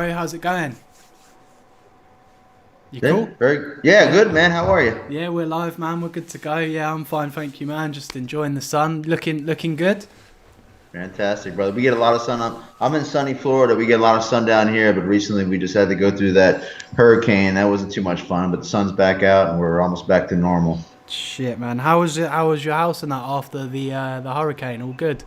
bro? How's it going? You Yeah, cool? good man. How are you? Yeah, we're live, man. We're good to go. Yeah, I'm fine, thank you, man. Just enjoying the sun. Looking good. Fantastic, brother. We get a lot of sun. I'm in sunny Florida. We get a lot of sun down here, but recently we just had to go through that hurricane. That wasn't too much fun, but the sun's back out and we're almost back to normal. Shit, man. How was it? How was your house and that after the hurricane? All good.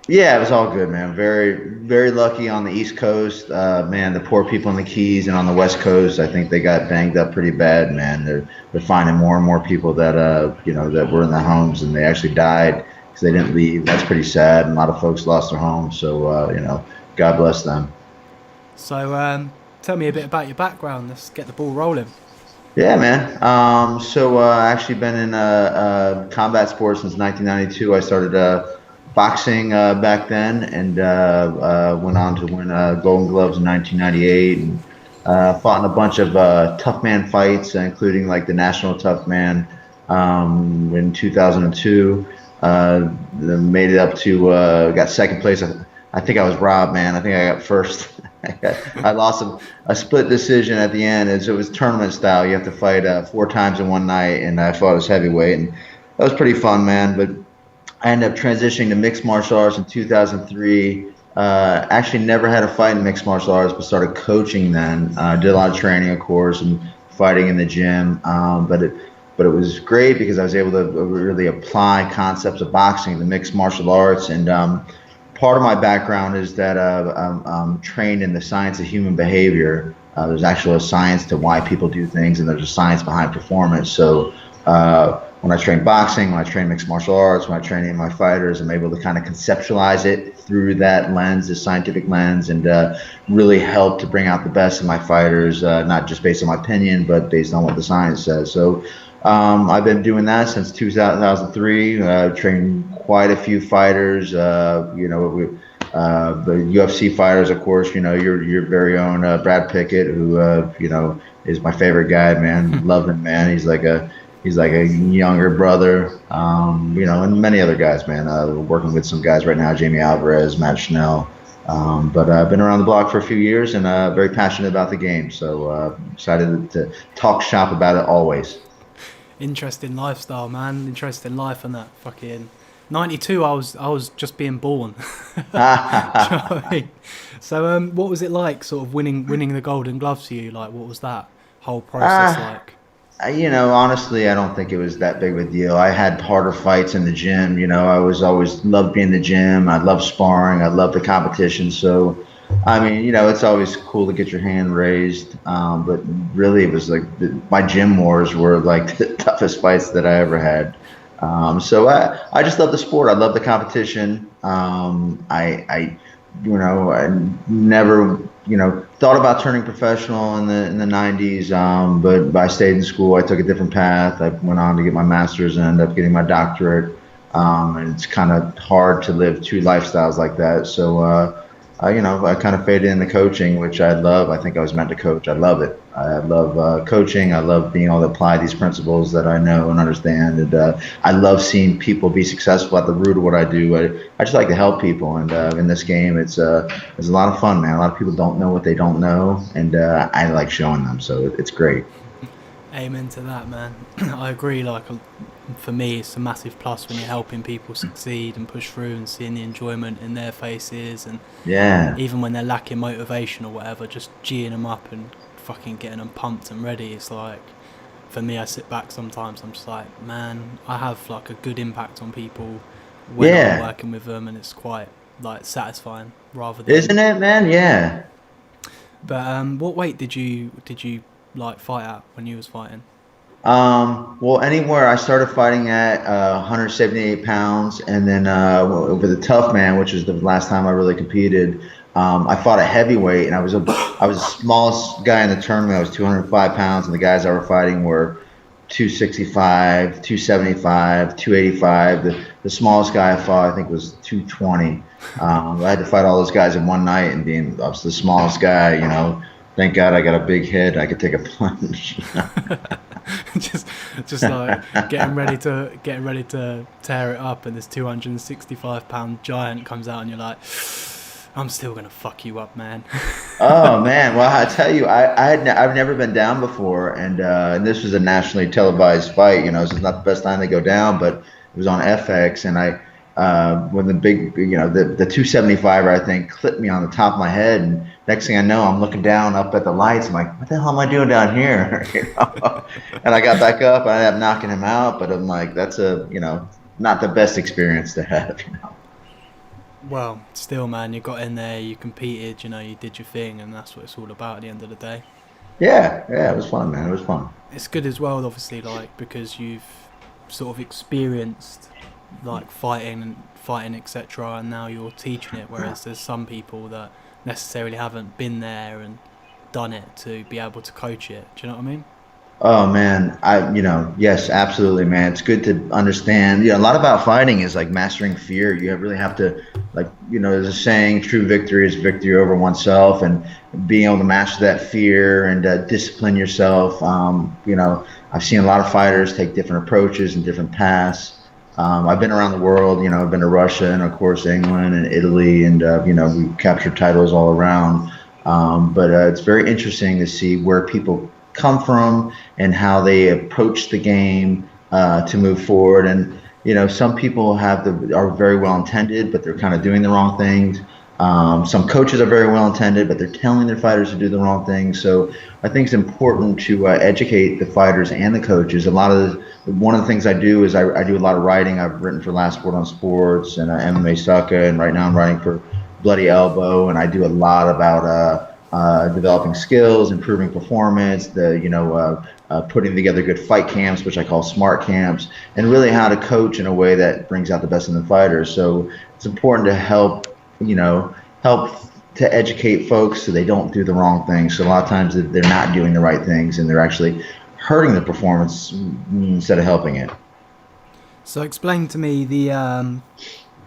Yeah, it was all good, man. Very, very lucky on the East Coast. Man, the poor people in the Keys and on the West Coast, I think they got banged up pretty bad, man. They're finding more and more people that that were in their homes and they actually died because they didn't leave. That's pretty sad. And a lot of folks lost their homes, so God bless them. So, tell me a bit about your background. Let's get the ball rolling. Yeah, man. I actually been in combat sports since 1992. I started boxing back then, and went on to win Golden Gloves in 1998, and fought in a bunch of tough man fights, including like the National Tough Man in 2002. Then made it up to got second place. I think I was robbed, man. I think I got first. I lost a split decision at the end. It was tournament style. You have to fight four times in one night, and I fought as heavyweight, and that was pretty fun, man. But I ended up transitioning to mixed martial arts in 2003. Actually, never had a fight in mixed martial arts, but started coaching then. Did a lot of training, of course, and fighting in the gym. But it was great because I was able to really apply concepts of boxing to mixed martial arts. And part of my background is that I'm trained in the science of human behavior. There's actually a science to why people do things, and there's a science behind performance. So when I train boxing, when I train mixed martial arts, when I train any of my fighters, I'm able to kind of conceptualize it through that lens, the scientific lens, and really help to bring out the best in my fighters, not just based on my opinion, but based on what the science says. So I've been doing that since 2003. Trained quite a few fighters. The UFC fighters, of course. Your very own Brad Pickett, who is my favorite guy, man. Love him, man. He's like a younger brother. And many other guys, man. Working with some guys right now, Jamie Alvarez, Matt Schnell. But I've been around the block for a few years and very passionate about the game. So excited to talk shop about it always. Interesting lifestyle, man. Interesting life and that fucking 92. I was just being born. Do you know what I mean? So what was it like, sort of winning the Golden Gloves for you? Like, what was that whole process Uh, like? Honestly, I don't think it was that big of a deal. I had harder fights in the gym. I was always loved being in the gym. I love sparring. I love the competition. So, I mean, it's always cool to get your hand raised. But really, it was like my gym wars were like the toughest fights that I ever had. So I just love the sport. I love the competition. I never, thought about turning professional in the 90s. But I stayed in school. I took a different path. I went on to get my master's and ended up getting my doctorate. And it's kind of hard to live two lifestyles like that. So, I kind of faded into coaching, which I love. I think I was meant to coach. I love it. I love coaching. I love being able to apply these principles that I know and understand. And I love seeing people be successful at the root of what I do. I just like to help people. And in this game, it's a lot of fun, man. A lot of people don't know what they don't know, and I like showing them. So it's great. Amen to that, man. I agree. Like, for me, it's a massive plus when you're helping people succeed and push through and seeing the enjoyment in their faces, and Yeah. even when they're lacking motivation or whatever, just geeing them up and fucking getting them pumped and ready. It's like, for me, I sit back sometimes. I'm just like, man, I have like a good impact on people when I'm Yeah. working with them, and it's quite like satisfying rather than. Isn't it, man? Yeah. But what weight did you like fight at when you was fighting? Well, anywhere I started fighting at 178 pounds, and then over the tough man, which was the last time I really competed. I fought at heavyweight, and I was the smallest guy in the tournament. I was 205 pounds, and the guys I were fighting were 265, 275, 285. The smallest guy I fought, I think, was 220. I had to fight all those guys in one night, and I was the smallest guy. Thank God I got a big head. I could take a plunge. just just like getting ready to tear it up, and this 265-pound giant comes out, and you're like, I'm still gonna fuck you up, man. Oh man, well I tell you, I've never been down before, and this was a nationally televised fight. So it's not the best time to go down, but it was on FX, and when the big, the 275er I think clipped me on the top of my head, and next thing I know, I'm looking down up at the lights. I'm like, what the hell am I doing down here? And I got back up, and I ended up knocking him out, but I'm like, that's not the best experience to have. Well, still, man, you got in there, you competed, you did your thing, and that's what it's all about at the end of the day. Yeah, it was fun, man. It was fun. It's good as well, obviously, like, because you've sort of experienced like fighting, etc., and now you're teaching it. Whereas there's some people that necessarily haven't been there and done it to be able to coach it. Do you know what I mean? Oh man, yes, absolutely, man. It's good to understand. A lot about fighting is like mastering fear. You really have to, like, there's a saying, true victory is victory over oneself, and being able to master that fear and discipline yourself. I've seen a lot of fighters take different approaches and different paths. I've been around the world. I've been to Russia and of course England and Italy, and we captured titles all around. But it's very interesting to see where people come from and how they approach the game to move forward. And some people are very well intended, but they're kind of doing the wrong things. Some coaches are very well intended, but they're telling their fighters to do the wrong things. So I think it's important to educate the fighters and the coaches. One of the things I do is I do a lot of writing. I've written for Last Word on Sports and MMA Sucka, and right now I'm writing for Bloody Elbow, and I do a lot about developing skills, improving performance, putting together good fight camps, which I call smart camps, and really how to coach in a way that brings out the best in the fighters. So it's important to help to educate folks so they don't do the wrong things. So a lot of times they're not doing the right things and they're actually hurting the performance instead of helping it. So explain to me the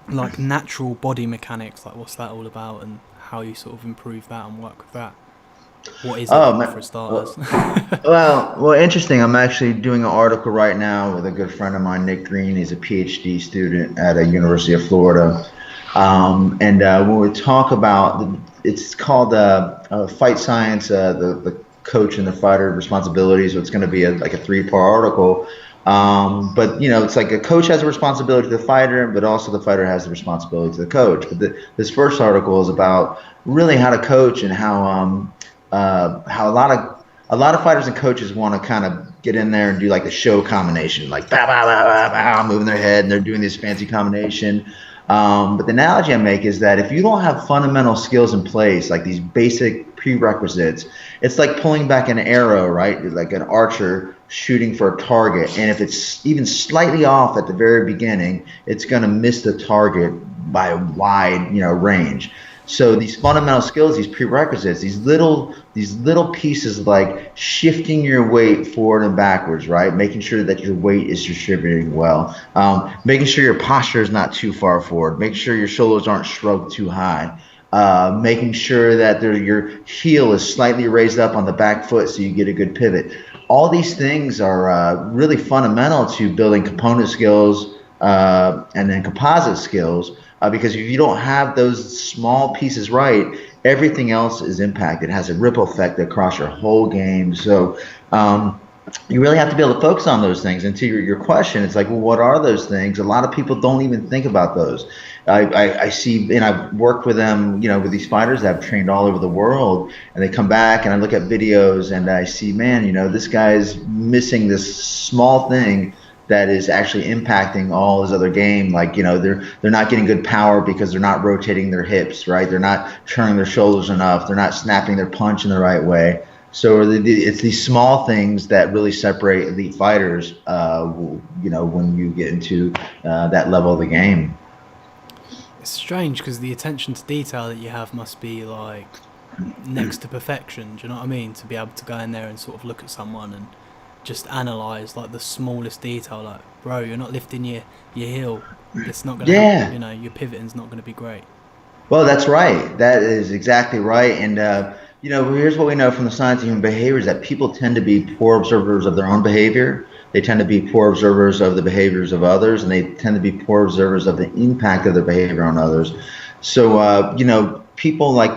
like natural body mechanics, like what's that all about, and how you sort of improve that and work with that. What is it for starters? Well, interesting. I'm actually doing an article right now with a good friend of mine, Nick Green. He's a PhD student at a University of Florida. And when we talk about, it's called Fight Science, the coach and the fighter responsibility. So it's going to be like a 3-part article. But it's like a coach has a responsibility to the fighter, but also the fighter has the responsibility to the coach. But this first article is about really how to coach and how a lot of fighters and coaches want to kind of get in there and do like the show combination, like bow, bow, bow, bow, bow, moving their head, and they're doing this fancy combination. But the analogy I make is that if you don't have fundamental skills in place, like these basic prerequisites, it's like pulling back an arrow, right? Like an archer shooting for a target. And if it's even slightly off at the very beginning, it's going to miss the target by a wide, range. So these fundamental skills, these prerequisites, these little pieces, like shifting your weight forward and backwards, right? Making sure that your weight is distributing well. Making sure your posture is not too far forward. Making sure your shoulders aren't shrugged too high. Making sure that your heel is slightly raised up on the back foot so you get a good pivot. All these things are really fundamental to building component skills and then composite skills. Because if you don't have those small pieces right, everything else is impacted. It has a ripple effect across your whole game. So you really have to be able to focus on those things. And to your question, it's like, well, what are those things? A lot of people don't even think about those. I see, and I've worked with them, with these fighters that have trained all over the world, and they come back and I look at videos and I see, man, this guy's missing this small thing that is actually impacting all his other game. Like, they're not getting good power because they're not rotating their hips, right? They're not turning their shoulders enough. They're not snapping their punch in the right way. So it's these small things that really separate elite fighters, when you get into that level of the game. It's strange because the attention to detail that you have must be like next to perfection. Do you know what I mean? To be able to go in there and sort of look at someone and just analyze like the smallest detail, like, bro, you're not lifting your heel. It's not gonna happen, your pivoting's not gonna be great. Well, that's right. That is exactly right. And here's what we know from the science of human behavior is that people tend to be poor observers of their own behavior. They tend to be poor observers of the behaviors of others, and they tend to be poor observers of the impact of their behavior on others. So people like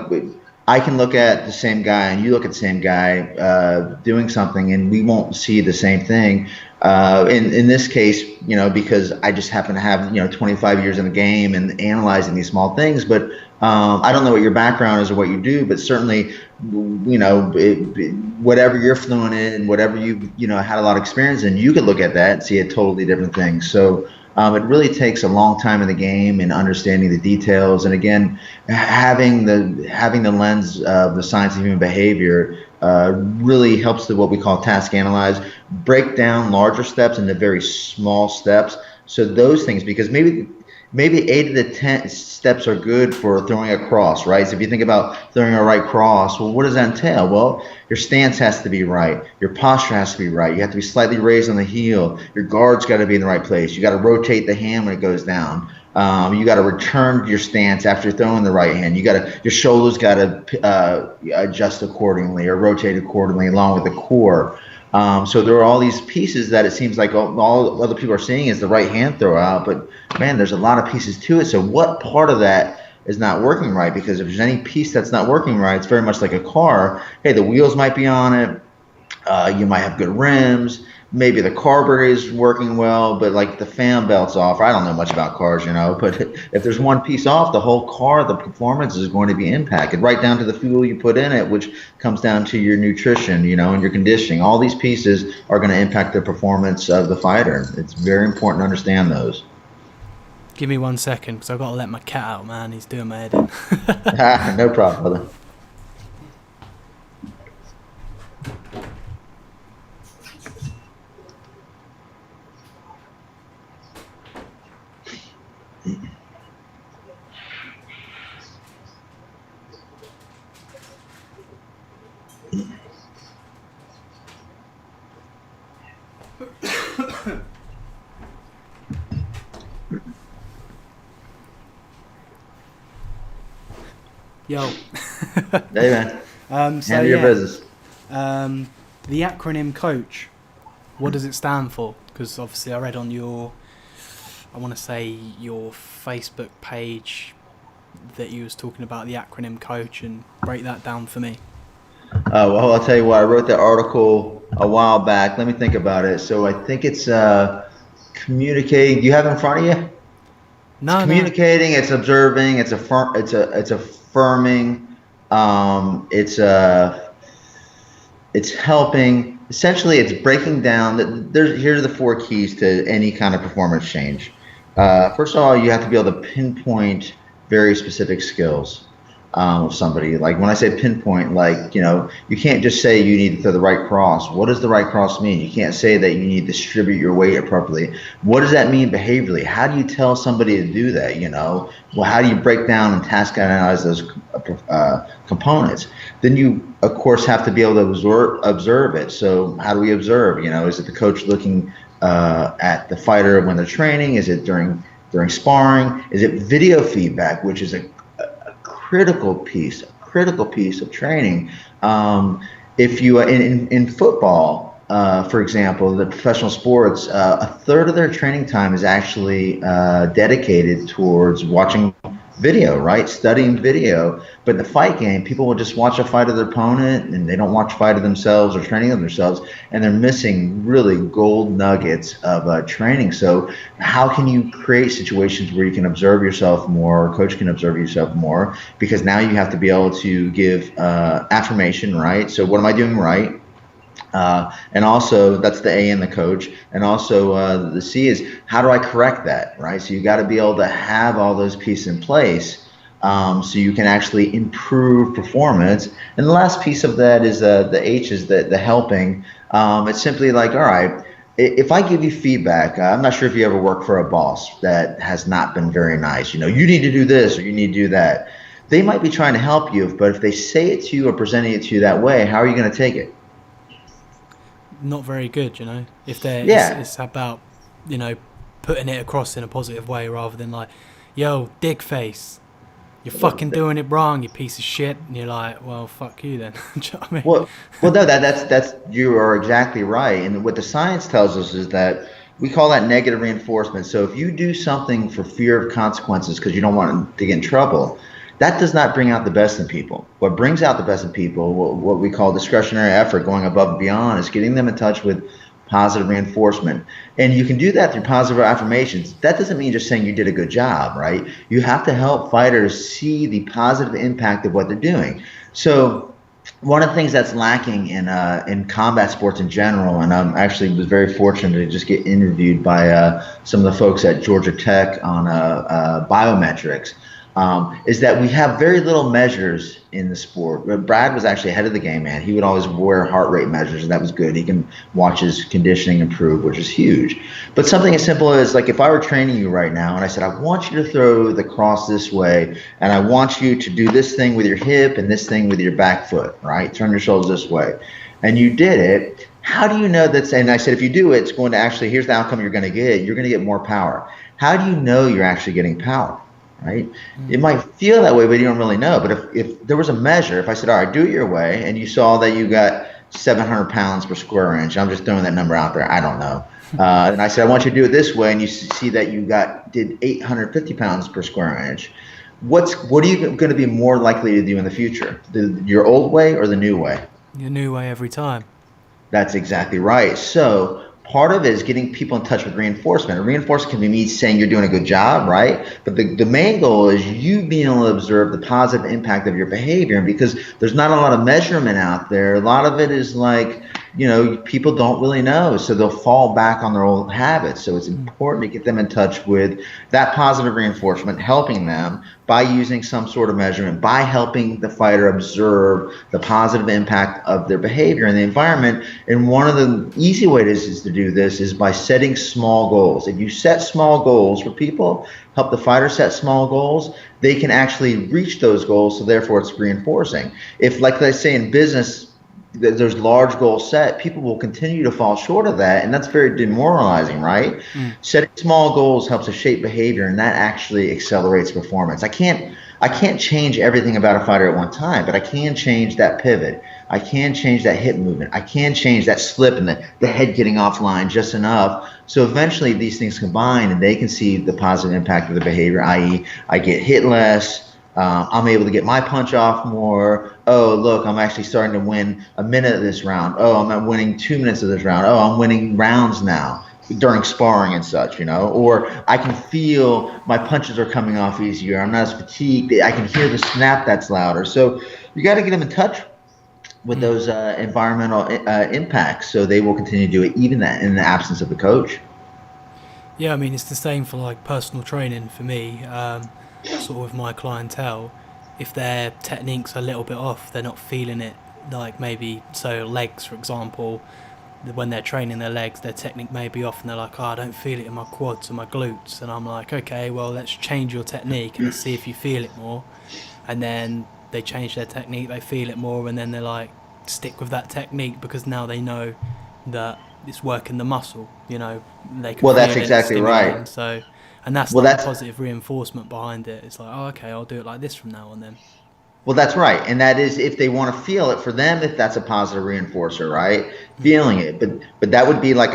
I can look at the same guy and you look at the same guy doing something, and we won't see the same thing. In this case, because I just happen to have 25 years in the game and analyzing these small things, but I don't know what your background is or what you do, but certainly, whatever you're fluent in, whatever you had a lot of experience in, you could look at that and see a totally different thing. So it really takes a long time in the game and understanding the details, and again, having the lens of the science of human behavior really helps to what we call task analyze, break down larger steps into very small steps. So those things, because maybe 8 of the 10 steps are good for throwing a cross, right? So if you think about throwing a right cross, well, what does that entail? Well, your stance has to be right. Your posture has to be right. You have to be slightly raised on the heel. Your guard's got to be in the right place. You got to rotate the hand when it goes down. You got to return your stance after throwing the right hand. Your shoulders got to adjust accordingly or rotate accordingly along with the core. So there are all these pieces that it seems like all other people are seeing is the right hand throw out, but man, there's a lot of pieces to it. So what part of that is not working right? Because if there's any piece that's not working right, it's very much like a car. Hey, the wheels might be on it. You might have good rims. Maybe the carburetor is working well, but like the fan belt's off. I don't know much about cars, but if there's one piece off, the whole car, the performance is going to be impacted, right down to the fuel you put in it, which comes down to your nutrition, and your conditioning. All these pieces are going to impact the performance of the fighter. It's very important to understand those. Give me 1 second, because I've got to let my cat out, man. He's doing my head in. No problem, brother. Yo. Hey, man. Handle your business. The acronym COACH, what does it stand for? Because obviously I read on your Facebook page that you was talking about the acronym COACH, and break that down for me. Well, I'll tell you what, I wrote that article a while back. Let me think about it. So I think it's communicating. Do you have it in front of you? No. It's communicating. No. It's observing. It's affirming. It's helping. Essentially, it's breaking down. Here are the 4 keys to any kind of performance change. First of all, you have to be able to pinpoint very specific skills of somebody. Like when I say pinpoint, you can't just say you need to throw the right cross. What does the right cross mean? You can't say that you need to distribute your weight appropriately. What does that mean behaviorally? How do you tell somebody to do that? Well, how do you break down and task analyze those components? Then you, of course, have to be able to observe it. So how do we observe? Is it the coach looking at the fighter when they're training? Is it during sparring? Is it video feedback, which is a critical piece of training? If you in football, for example, the professional sports, a third of their training time is actually dedicated towards watching video, right? Studying video. But in the fight game, people will just watch a fight of their opponent and they don't watch a fight of themselves or training of themselves, and they're missing really gold nuggets of training. So how can you create situations where you can observe yourself more, or coach can observe yourself more? Because now you have to be able to give affirmation, right? So what am I doing right? And also, that's the A in the coach. And also the C is, how do I correct that, right? So you got to be able to have all those pieces in place so you can actually improve performance. And the last piece of that is the H is the helping. It's simply like, all right, if I give you feedback, I'm not sure if you ever work for a boss that has not been very nice. You need to do this or you need to do that. They might be trying to help you, but if they say it to you or presenting it to you that way, how are you going to take it? Not very good, if it's about putting it across in a positive way rather than like, yo, dick face, you're fucking doing it wrong, you piece of shit, and you're like, well, fuck you then. Do you know what I mean? Well, no, that's you are exactly right. And what the science tells us is that we call that negative reinforcement. So if you do something for fear of consequences because you don't want to get in trouble, That does not bring out the best in people. What brings out the best in people, what we call discretionary effort, going above and beyond, is getting them in touch with positive reinforcement. And you can do that through positive affirmations. That doesn't mean just saying you did a good job, right? You have to help fighters see the positive impact of what they're doing. So one of the things that's lacking in combat sports in general, and I actually was very fortunate to just get interviewed by some of the folks at Georgia Tech on biometrics, is that we have very little measures in the sport. Brad was actually ahead of the game, man. He would always wear heart rate measures, and that was good. He can watch his conditioning improve, which is huge. But something as simple as, like, if I were training you right now and I said, I want you to throw the cross this way, and I want you to do this thing with your hip and this thing with your back foot, right? Turn your shoulders this way. And you did it. How do you know that's, and I said, if you do it, it's going to actually, here's the outcome you're going to get. You're going to get more power. How do you know you're actually getting power? Right? It might feel that way, but you don't really know. But if there was a measure, if I said, all right, do it your way, and you saw that you got 700 pounds per square inch, I'm just throwing that number out there, I don't know. And I said, I want you to do it this way, and you see that you did 850 pounds per square inch. What are you going to be more likely to do in the future? Your old way or the new way? Your new way every time. That's exactly right. So part of it is getting people in touch with reinforcement. Reinforcement can be me saying you're doing a good job, right? But the main goal is you being able to observe the positive impact of your behavior. And because there's not a lot of measurement out there, a lot of it is like, people don't really know. So they'll fall back on their old habits. So it's important to get them in touch with that positive reinforcement, helping them by using some sort of measurement, by helping the fighter observe the positive impact of their behavior in the environment. And one of the easy ways is to do this is by setting small goals. If you set small goals for people, help the fighter set small goals, they can actually reach those goals. So therefore it's reinforcing. If, like I say in business, there's large goals set, people will continue to fall short of that, and that's very demoralizing, right? Setting small goals helps us shape behavior, and that actually accelerates performance. I can't change everything about a fighter at one time, but I can change that pivot. I can change that hip movement. I can change that slip and the head getting offline just enough. So eventually these things combine, and they can see the positive impact of the behavior, i.e. I get hit less, I'm able to get my punch off more. Oh, look, I'm actually starting to win a minute of this round. Oh, I'm winning 2 minutes of this round. Oh, I'm winning rounds now during sparring and such, Or I can feel my punches are coming off easier. I'm not as fatigued. I can hear the snap that's louder. So you got to get them in touch with those environmental impacts, so they will continue to do it even in the absence of the coach. Yeah, I mean, it's the same for like personal training for me. Sort of with my clientele, if their technique's a little bit off, they're not feeling it, like maybe, so legs for example, when they're training their legs, their technique may be off and they're like, oh, I don't feel it in my quads or my glutes, and I'm like, okay, well, let's change your technique and let's see if you feel it more. And then they change their technique, they feel it more, and then they're like, stick with that technique because now they know that it's working the muscle, they can well, that's feel exactly right. So, and that's the positive reinforcement behind it. It's like, oh, okay, I'll do it like this from now on then. Well, that's right. And that is if they want to feel it for them, if that's a positive reinforcer, right? Feeling it. But that would be like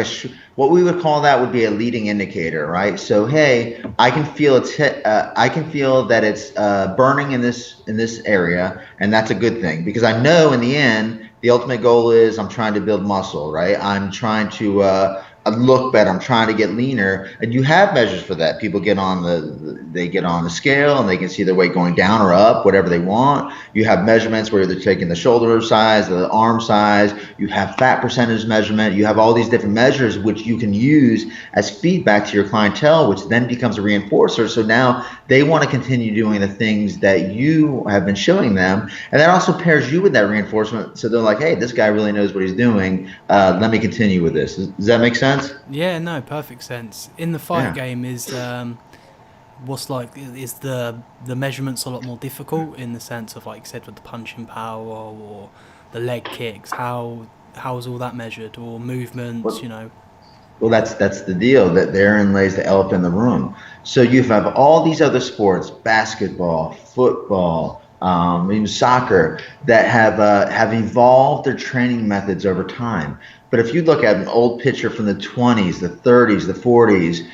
what we would call that would be a leading indicator, right? So, hey, I can feel I can feel that it's burning in this area, and that's a good thing because I know in the end, the ultimate goal is I'm trying to build muscle, right? I'm trying to look better. I'm trying to get leaner, and you have measures for that. People get on the scale and they can see their weight going down or up, whatever they want. You have measurements where they're taking the shoulder size, the arm size. You have fat percentage measurement. You have all these different measures which you can use as feedback to your clientele, which then becomes a reinforcer. So now they want to continue doing the things that you have been showing them, and that also pairs you with that reinforcement. So they're like, hey, this guy really knows what he's doing. Let me continue with this. Does that make sense? Yeah, no, perfect sense. In the fight game, is the measurements a lot more difficult in the sense of, like you said, with the punching power or the leg kicks? How's all that measured, or movements? Well, that's the deal. That therein lays the elephant in the room. So you have all these other sports: basketball, football, even soccer, that have evolved their training methods over time. But if you look at an old picture from the 20s, the 30s, the 40s,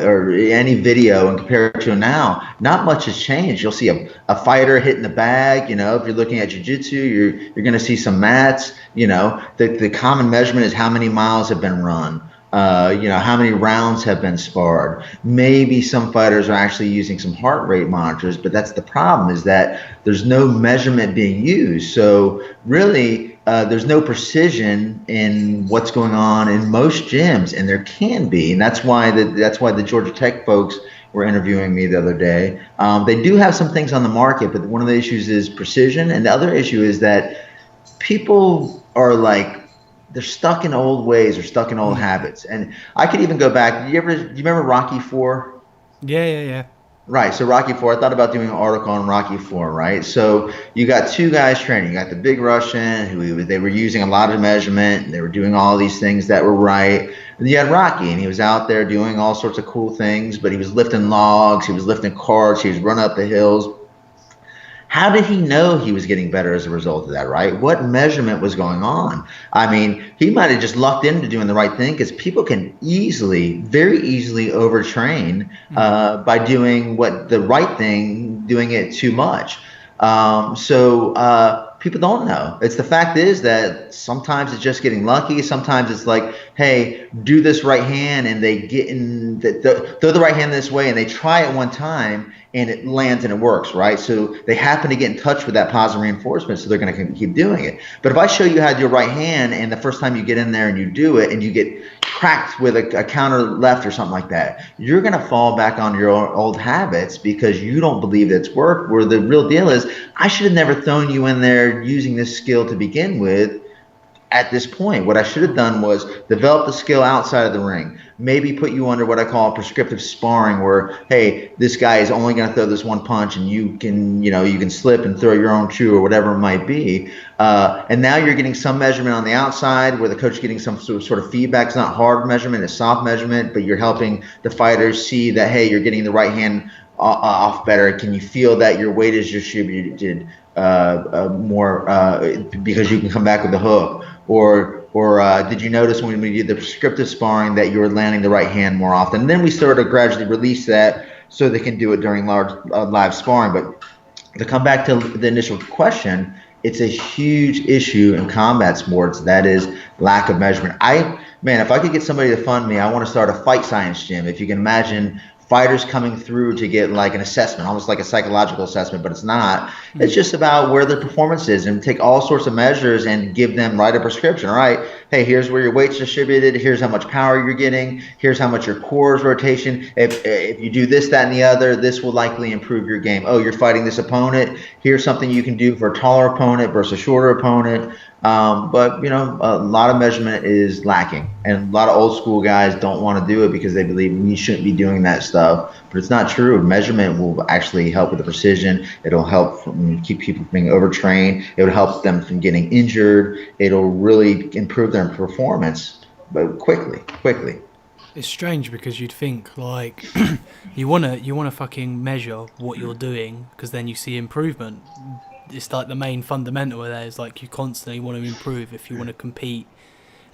or any video and compare it to now, not much has changed. You'll see a fighter hitting the bag. You know, if you're looking at jiu-jitsu, you're going to see some mats. You know, the common measurement is how many miles have been run. You know, how many rounds have been sparred. Maybe some fighters are actually using some heart rate monitors, but that's the problem, is that there's no measurement being used. So really, there's no precision in what's going on in most gyms, and there can be, and that's why the Georgia Tech folks were interviewing me the other day. They do have some things on the market, but one of the issues is precision, and the other issue is that people are like, they're stuck in old ways or stuck in old habits. And I could even go back. Do you remember Rocky IV? Yeah. Right. So Rocky IV, I thought about doing an article on Rocky IV, right? So you got two guys training. You got the big Russian, they were using a lot of measurement. They were doing all these things that were right. And you had Rocky, and he was out there doing all sorts of cool things, but he was lifting logs, he was lifting carts, he was running up the hills. How did he know he was getting better as a result of that, right? What measurement was going on? I mean, he might have just lucked into doing the right thing, because people can very easily overtrain by doing the right thing, doing it too much. People don't know. The fact is that sometimes it's just getting lucky. Sometimes it's like, hey, do this right hand, and they throw the right hand this way, and they try it one time, and it lands and it works, right? So they happen to get in touch with that positive reinforcement, so they're going to keep doing it. But if I show you how to do your right hand, and the first time you get in there and you do it, and you get cracked with a counter left or something like that, you're going to fall back on your old habits because you don't believe it's worked. Where the real deal is, I should have never thrown you in there using this skill to begin with. At this point, what I should have done was develop the skill outside of the ring. Maybe put you under what I call prescriptive sparring, where, hey, this guy is only going to throw this one punch, and you can slip and throw your own shoe or whatever it might be. And now you're getting some measurement on the outside, where the coach is getting some sort of feedback. It's not hard measurement, it's soft measurement, but you're helping the fighters see that, hey, you're getting the right hand off better. Can you feel that your weight is distributed more because you can come back with the hook? Or did you notice when we did the prescriptive sparring that you were landing the right hand more often? And then we sort of gradually release that so they can do it during live sparring. But to come back to the initial question, it's a huge issue in combat sports. That is lack of measurement. If I could get somebody to fund me, I want to start a fight science gym. If you can imagine fighters coming through to get like an assessment, almost like a psychological assessment, but it's not. It's just about where their performance is, and take all sorts of measures and write a prescription. All right, hey, here's where your weight's distributed. Here's how much power you're getting. Here's how much your core is rotation. If you do this, that, and the other, this will likely improve your game. Oh, you're fighting this opponent. Here's something you can do for a taller opponent versus a shorter opponent. But a lot of measurement is lacking, and a lot of old school guys don't want to do it because they believe we shouldn't be doing that stuff. But it's not true. Measurement will actually help with the precision. It'll help keep people from being overtrained. It will help them from getting injured. It'll really improve their performance, but quickly. It's strange because you'd think like you wanna fucking measure what you're doing, because then you see improvement. It's like the main fundamental of that is like you constantly want to improve if you want to compete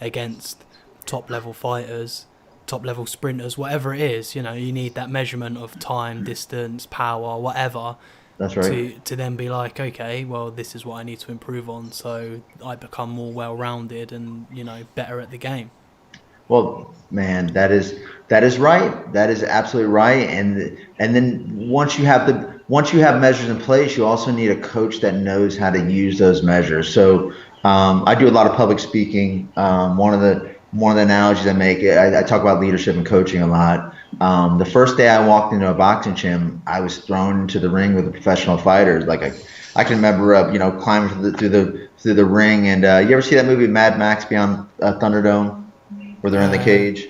against top level fighters, top level sprinters, whatever it is. You need that measurement of time, distance, power, whatever. That's right. To then be like, okay, well, this is what I need to improve on, so I become more well-rounded and better at the game. Well, man, that is right. That is absolutely right. And then once you have measures in place, you also need a coach that knows how to use those measures. So I do a lot of public speaking. One of the analogies I make, I talk about leadership and coaching a lot. The first day I walked into a boxing gym, I was thrown into the ring with the professional fighters. Like I can remember, climbing through the ring. And you ever see that movie Mad Max Beyond Thunderdome, where they're in the cage?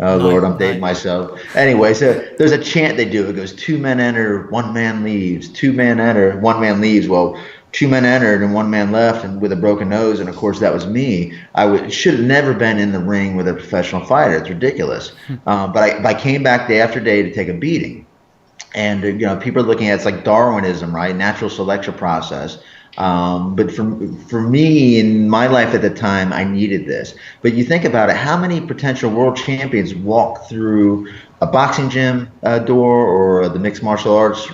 Oh, Lord, I'm dating myself. Anyway, so there's a chant they do. It goes, 2 men enter, 1 man leaves. 2 men enter, 1 man leaves. Well, 2 men entered and 1 man left, and with a broken nose. And, of course, that was me. I should have never been in the ring with a professional fighter. It's ridiculous. But I came back day after day to take a beating. And people are looking at it's like Darwinism, right? Natural selection process. But for me in my life at the time, I needed this. But you think about it, how many potential world champions walk through a boxing gym door or the mixed martial arts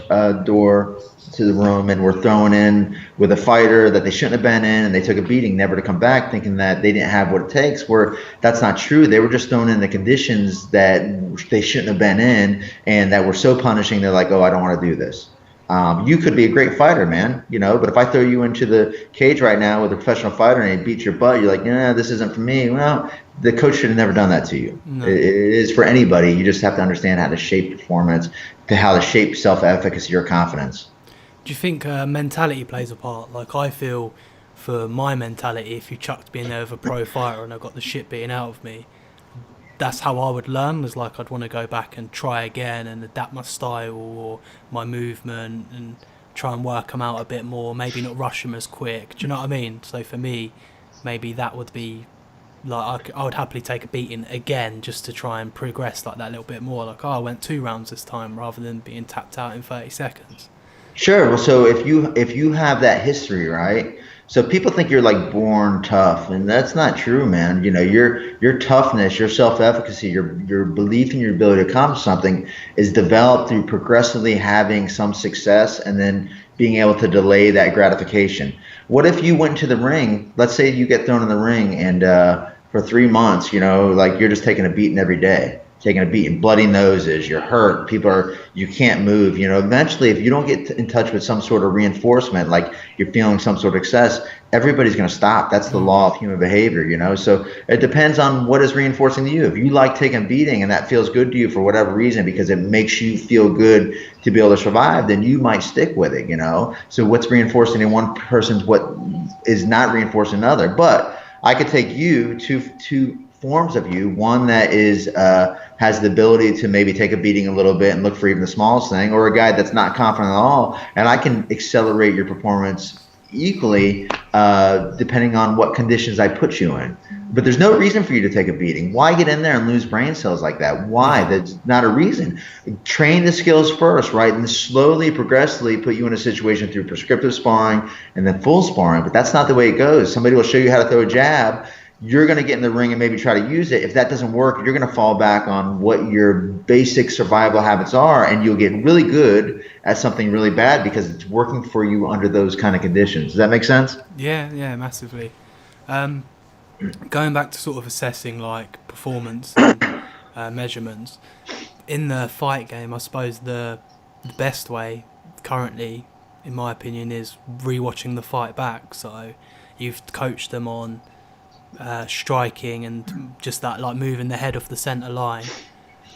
door to the room and were thrown in with a fighter that they shouldn't have been in, and they took a beating, never to come back, thinking that they didn't have what it takes, where that's not true. They were just thrown in the conditions that they shouldn't have been in and that were so punishing. They're like, oh, I don't want to do this. You could be a great fighter, man, but if I throw you into the cage right now with a professional fighter and he beats your butt, you're like, yeah, this isn't for me. Well, the coach should have never done that to you. No. It is for anybody. You just have to understand how to shape performance, to how to shape self-efficacy or confidence. Do you think mentality plays a part? Like, I feel for my mentality, if you chucked me in there with a pro fighter and I got the shit beaten out of me, that's how I would learn. Was like, I'd want to go back and try again and adapt my style or my movement and try and work them out a bit more, maybe not rush them as quick. Do you know what I mean? So for me, maybe that would be like, I would happily take a beating again just to try and progress like that a little bit more. Like, oh, I went 2 rounds this time rather than being tapped out in 30 seconds. Sure. Well, so if you have that history, right? So people think you're like born tough, and that's not true, man. Your toughness, your self-efficacy, your belief in your ability to accomplish something is developed through progressively having some success and then being able to delay that gratification. What if you went to the ring? Let's say you get thrown in the ring, and for 3 months, like you're just taking a beating every day. Taking a beating, bloody noses, you're hurt, you can't move. Eventually, if you don't get in touch with some sort of reinforcement, like you're feeling some sort of success, everybody's going to stop. That's the law of human behavior, So it depends on what is reinforcing to you. If you like taking a beating and that feels good to you for whatever reason, because it makes you feel good to be able to survive, then you might stick with it, So what's reinforcing in one person's what is not reinforcing another. But I could take you two forms of you, one that is has the ability to maybe take a beating a little bit and look for even the smallest thing, or a guy that's not confident at all, and I can accelerate your performance equally depending on what conditions I put you in. But there's no reason for you to take a beating. Why get in there and lose brain cells like that? Why? That's not a reason. Train the skills first, right? And slowly, progressively put you in a situation through prescriptive sparring and then full sparring. But that's not the way it goes. Somebody will show you how to throw a jab. You're going to get in the ring and maybe try to use it. If that doesn't work, you're going to fall back on what your basic survival habits are, and you'll get really good at something really bad because it's working for you under those kind of conditions. Does that make sense? Yeah, massively. Going back to sort of assessing like performance and measurements in the fight game, I suppose the best way currently, in my opinion, is rewatching the fight back. So you've coached them on striking and just that, like moving the head off the centre line,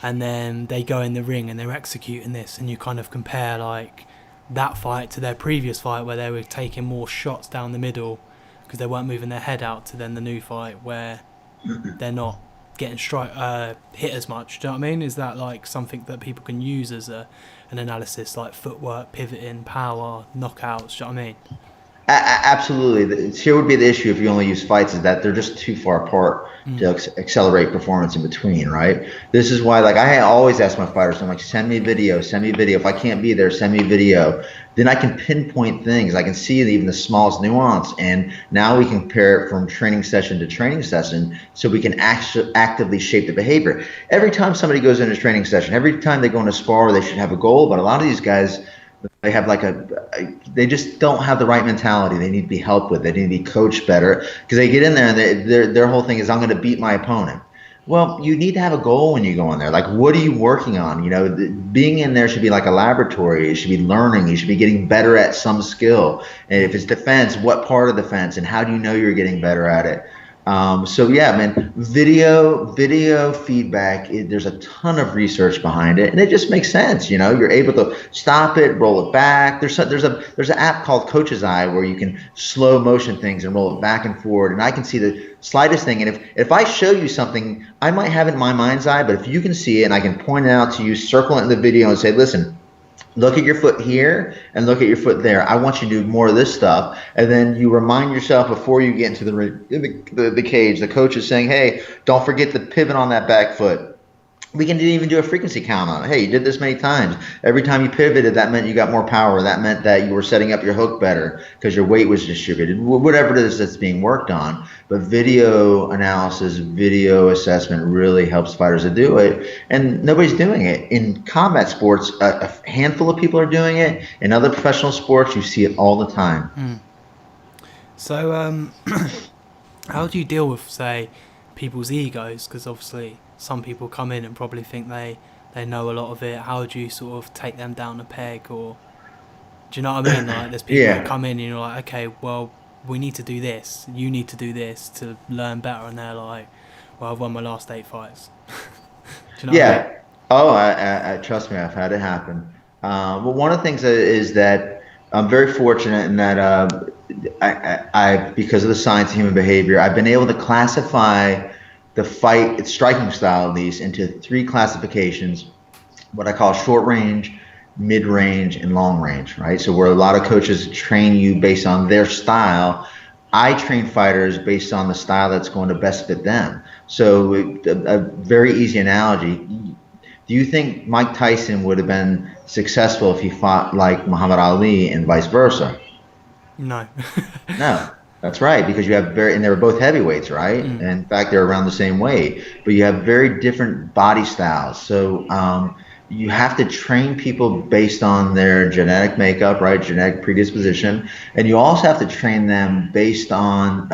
and then they go in the ring and they're executing this, and you kind of compare like that fight to their previous fight where they were taking more shots down the middle because they weren't moving their head out, to then the new fight where they're not getting hit as much. Do you know what I mean? Is that like something that people can use as an analysis, like footwork, pivoting, power, knockouts? Do you know what I mean? Absolutely. Here would be the issue if you only use fights, is that they're just too far apart to accelerate performance in between, right? This is why, like, I always ask my fighters, I'm like, send me video. If I can't be there, send me video. Then I can pinpoint things. I can see even the smallest nuance. And now we can compare it from training session to training session, so we can actively shape the behavior. Every time somebody goes into a training session, every time they go into spar, they should have a goal. But a lot of these guys, they have like they just don't have the right mentality. They need to be helped with. They need to be coached better, because they get in there and their whole thing is, I'm going to beat my opponent. Well, you need to have a goal when you go in there. Like, what are you working on? Being in there should be like a laboratory. You should be learning. You should be getting better at some skill. And if it's defense, what part of defense, and how do you know you're getting better at it? So yeah, man, video feedback, there's a ton of research behind it, and it just makes sense. You're able to stop it, roll it back. There's an app called Coach's Eye where you can slow motion things and roll it back and forward, and I can see the slightest thing. And if I show you something, I might have it in my mind's eye, but if you can see it and I can point it out to you, circle it in the video and say, listen, look at your foot here and look at your foot there. I want you to do more of this stuff. And then you remind yourself before you get into the cage. The coach is saying, hey, don't forget to pivot on that back foot. we can even do a frequency count on it. Hey, you did this many times. Every time you pivoted, that meant you got more power. That meant that you were setting up your hook better because your weight was distributed. Whatever it is that's being worked on. But video analysis, video assessment really helps fighters to do it. And nobody's doing it. In combat sports, a handful of people are doing it. In other professional sports, you see it all the time. Mm. So, how do you deal with, say, people's egos? Because obviously some people come in and probably think they know a lot of it. How do you sort of take them down a peg? Or do you know what I mean? Like, there's people that come in and you're like, okay, well, we need to do this. You need to do this to learn better. And they're like, well, I've won my last 8 fights. Do you know what I mean? Oh, I trust me, I've had it happen. Well, one of the things is that I'm very fortunate in that I because of the science of human behavior, I've been able to classify the striking style at least into 3 classifications, what I call short range, mid range, and long range, right? So where a lot of coaches train you based on their style, I train fighters based on the style that's going to best fit them. So a very easy analogy, do you think Mike Tyson would have been successful if he fought like Muhammad Ali and vice versa? No. No, that's right, because you have and they were both heavyweights, right? And in fact, they're around the same weight, but you have very different body styles. So you have to train people based on their genetic makeup, right? Genetic predisposition. And you also have to train them based on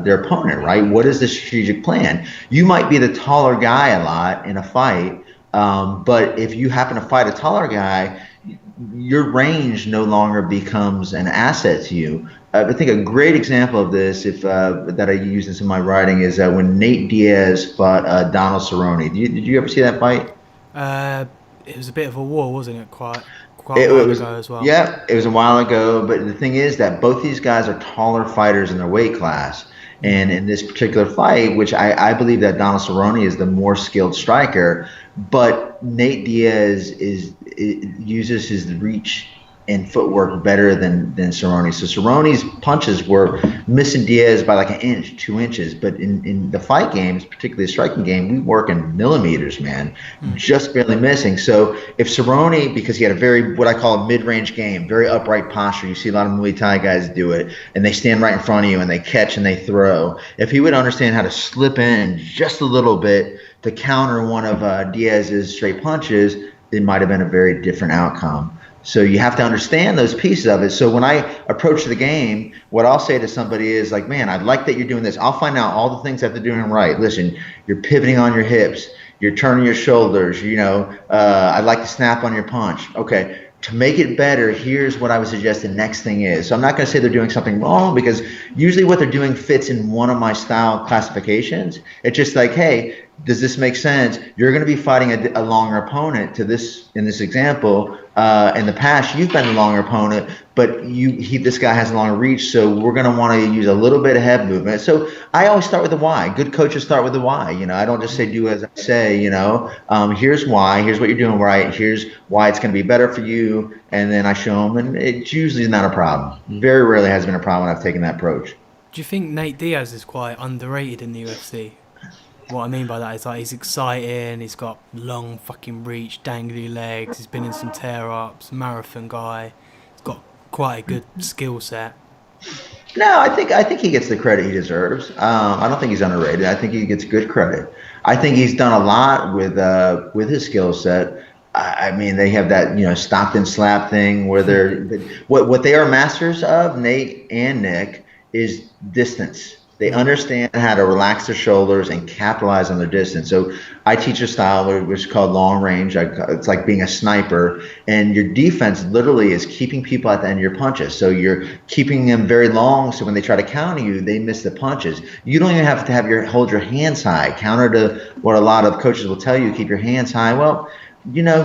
their opponent, right? What is the strategic plan? You might be the taller guy a lot in a fight, but if you happen to fight a taller guy, your range no longer becomes an asset to you. I think a great example of this, that I use in some of my writing, is when Nate Diaz fought Donald Cerrone. Did you ever see that fight? It was a bit of a war, wasn't it? Quite It a while was, ago as well. yeah, it was a while ago. But the thing is that both these guys are taller fighters in their weight class. And in this particular fight, which I believe that Donald Cerrone is the more skilled striker, but Nate Diaz uses his reach and footwork better than Cerrone. So Cerrone's punches were missing Diaz by like an inch, 2 inches. But in the fight games, particularly the striking game, we work in millimeters, man, just barely missing. So if Cerrone, because he had a very, what I call a mid-range game, very upright posture, you see a lot of Muay Thai guys do it, and they stand right in front of you and they catch and they throw. If he would understand how to slip in just a little bit to counter one of Diaz's straight punches, it might have been a very different outcome. So you have to understand those pieces of it. So when I approach the game, what I'll say to somebody is like, man, I like that you're doing this. I'll find out all the things that they're doing right. Listen, you're pivoting on your hips. You're turning your shoulders. I'd like to snap on your punch. Okay. To make it better, here's what I would suggest the next thing is. So I'm not going to say they're doing something wrong, because usually what they're doing fits in one of my style classifications. It's just like, hey, does this make sense? You're going to be fighting a longer opponent in this example. In the past, you've been the longer opponent, but this guy has a longer reach, so we're going to want to use a little bit of head movement. So I always start with the why. Good coaches start with the why. I don't just say do as I say. Here's why. Here's what you're doing right. Here's why it's going to be better for you, and then I show them, and it usually is not a problem. Very rarely has been a problem when I've taken that approach. Do you think Nate Diaz is quite underrated in the UFC? What I mean by that is, like, he's exciting, he's got long fucking reach, dangly legs, he's been in some tear-ups, marathon guy, he's got quite a good skill set. No, I think he gets the credit he deserves. I don't think he's underrated. I think he gets good credit. I think he's done a lot with his skill set. I mean, they have that stop and slap thing where what they are masters of, Nate and Nick, is distance. They understand how to relax their shoulders and capitalize on their distance. So I teach a style which is called long range. It's like being a sniper, and your defense literally is keeping people at the end of your punches. So you're keeping them very long, so when they try to counter you, they miss the punches. You don't even have to hold your hands high. Counter to what a lot of coaches will tell you, keep your hands high. Well,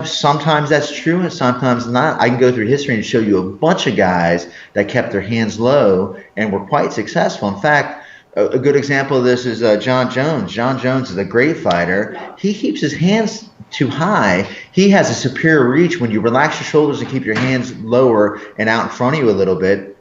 sometimes that's true and sometimes not. I can go through history and show you a bunch of guys that kept their hands low and were quite successful. In fact, a good example of this is John Jones. John Jones is a great fighter. He keeps his hands too high. He has a superior reach. When you relax your shoulders and keep your hands lower and out in front of you a little bit,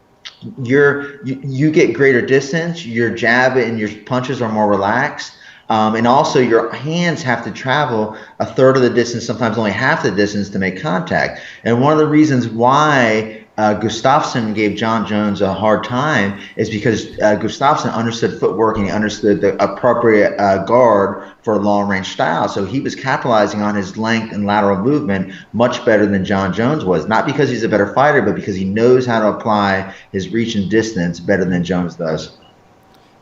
you get greater distance. Your jab and your punches are more relaxed. And also, your hands have to travel a third of the distance, sometimes only half the distance, to make contact. And one of the reasons why Gustafsson gave John Jones a hard time is because Gustafsson understood footwork and he understood the appropriate guard for a long range style. So he was capitalizing on his length and lateral movement much better than John Jones was. Not because he's a better fighter, but because he knows how to apply his reach and distance better than Jones does.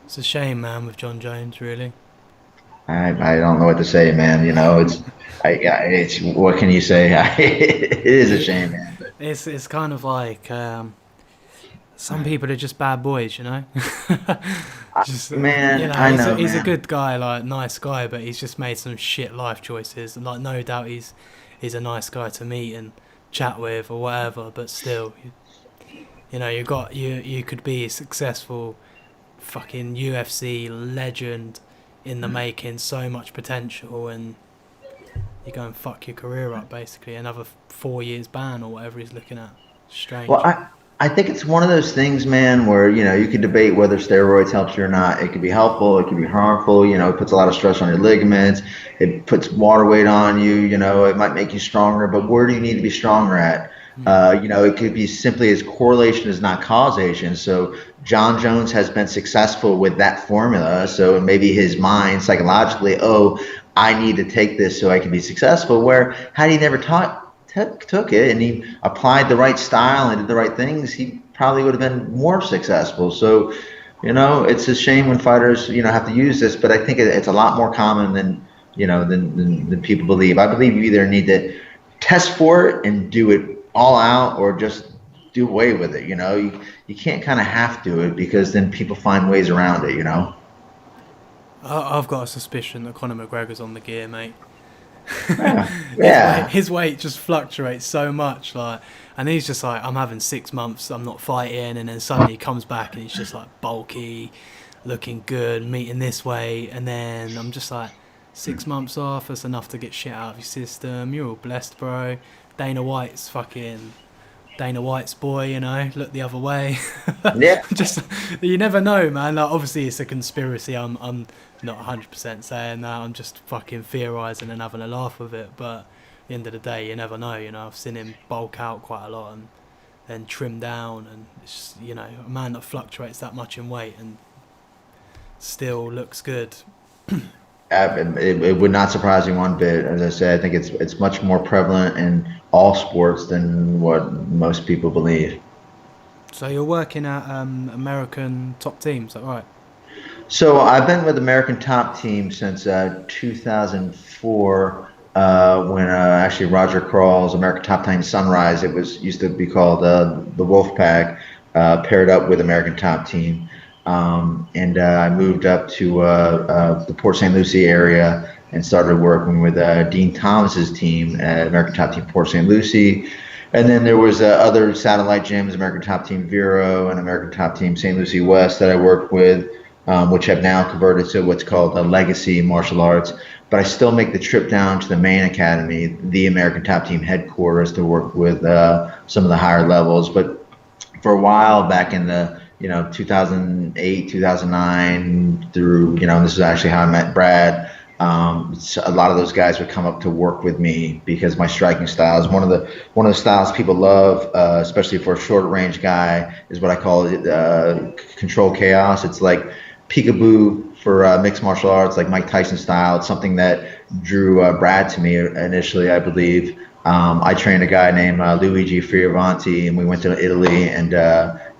It's a shame, man, with John Jones, really. I don't know what to say, man. It's what can you say? It is a shame, man. But It's kind of like some people are just bad boys, you know. Just man, I know, he's a man. good guy, like nice guy, but he's just made some shit life choices. And like, no doubt he's a nice guy to meet and chat with or whatever. But still, you could be a successful fucking UFC legend in the making, so much potential, and you go and fuck your career up basically. Another 4 years ban or whatever he's looking at. Well, Strange. I think it's one of those things, man, where you can debate whether steroids helps you or not. It could be helpful, it could be harmful. It puts a lot of stress on your ligaments. It puts water weight on you. It might make you stronger, but where do you need to be stronger at? Hmm. It could be simply as correlation is not causation. So John Jones has been successful with that formula. So maybe his mind psychologically, oh, I need to take this so I can be successful. Where had he never took it and he applied the right style and did the right things, he probably would have been more successful. So, it's a shame when fighters, have to use this, but I think it's a lot more common than people believe. I believe you either need to test for it and do it all out or just do away with it. You can't kind of have to it because then people find ways around it. I've got a suspicion that Conor McGregor's on the gear, mate. Yeah. his weight, Yeah. his weight just fluctuates so much, like, and he's just like, I'm having 6 months, I'm not fighting, and then suddenly he comes back and he's just like bulky, looking good, meeting this way, and then I'm just like, 6 months off, that's enough to get shit out of your system. You're all blessed, bro. Dana White's fucking Dana White's boy, look the other way. Yeah. Just, you never know, man. Like, obviously, it's a conspiracy. I'm not 100% saying that. I'm just fucking theorising and having a laugh with it. But at the end of the day, you never know. I've seen him bulk out quite a lot and then trim down. And it's just, a man that fluctuates that much in weight and still looks good. It would not surprise me one bit. As I said, I think it's much more prevalent in all sports than what most people believe. So you're working at American top teams, is that right? So I've been with American Top Team since 2004, when actually Roger Crawl's American Top Team Sunrise. It was used to be called the Wolfpack, paired up with American Top Team. And I moved up to the Port St. Lucie area and started working with Dean Thomas's team at American Top Team Port St. Lucie. And then there was other satellite gyms, American Top Team Vero and American Top Team St. Lucie West that I worked with, which have now converted to what's called Legacy Martial Arts. But I still make the trip down to the main academy, the American Top Team headquarters, to work with some of the higher levels. But for a while back in the 2008, 2009 through, this is actually how I met Brad. So a lot of those guys would come up to work with me because my striking style is one of the styles people love, especially for a short range guy, is what I call it, control chaos. It's like peekaboo for mixed martial arts, like Mike Tyson style. It's something that drew Brad to me initially, I believe. I trained a guy named Luigi Fioravanti, and we went to Italy, and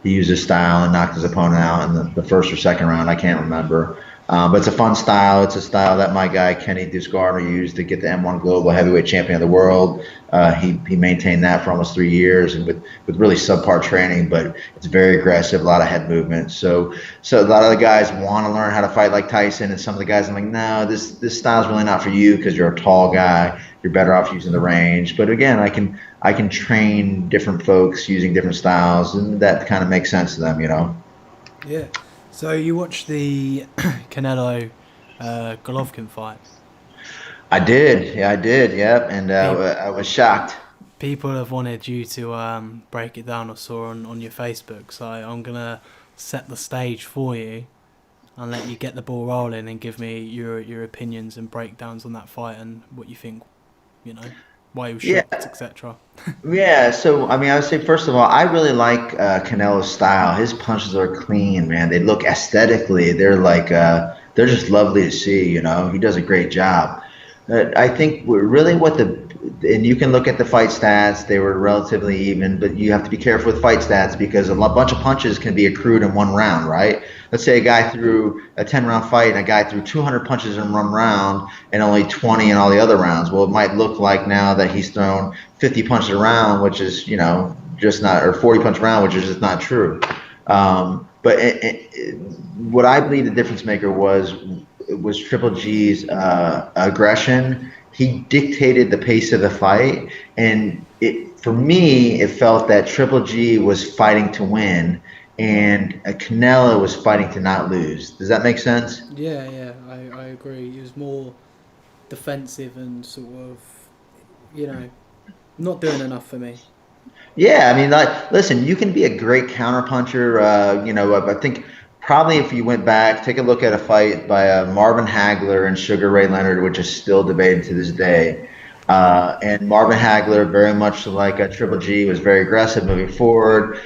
he used his style and knocked his opponent out in the first or second round. I can't remember. But it's a fun style. It's a style that my guy Kenny Dusgarner used to get the M1 Global Heavyweight Champion of the World. He maintained that for almost 3 years, and with really subpar training, but it's very aggressive, a lot of head movement. So a lot of the guys want to learn how to fight like Tyson, and some of the guys I'm like, no, this style's really not for you because you're a tall guy. You're better off using the range. But again, I can train different folks using different styles, and that kind of makes sense to them. Yeah. So you watched the Canelo Golovkin fight. I did. Yeah, I did. Yep. And Pe- I was shocked. People have wanted you to break it down, or saw on your Facebook. So I'm gonna set the stage for you. and let you get the ball rolling and give me your opinions and breakdowns on that fight and what you think, why you were shocked, Yeah. etc. Yeah, so I mean, I would say first of all, I really like Canelo's style. His punches are clean, man. They look aesthetically, they're just lovely to see. He does a great job. I think really and you can look at the fight stats. They were relatively even, but you have to be careful with fight stats because bunch of punches can be accrued in one round, right? Let's say a guy threw a 10-round fight and a guy threw 200 punches in one round and only 20 in all the other rounds. Well, it might look like now that he's thrown 50 punches around, which is, just not, or 40 punch around, which is just not true. But what I believe the difference maker was Triple G's aggression. He dictated the pace of the fight, and for me, it felt that Triple G was fighting to win, and Canelo was fighting to not lose. Does that make sense? Yeah, I agree. He was more defensive and sort of, not doing enough for me. Yeah, I mean, like, listen, you can be a great counterpuncher. I think probably if you went back, take a look at a fight by Marvin Hagler and Sugar Ray Leonard, which is still debated to this day. And Marvin Hagler, very much like a Triple G, was very aggressive moving forward.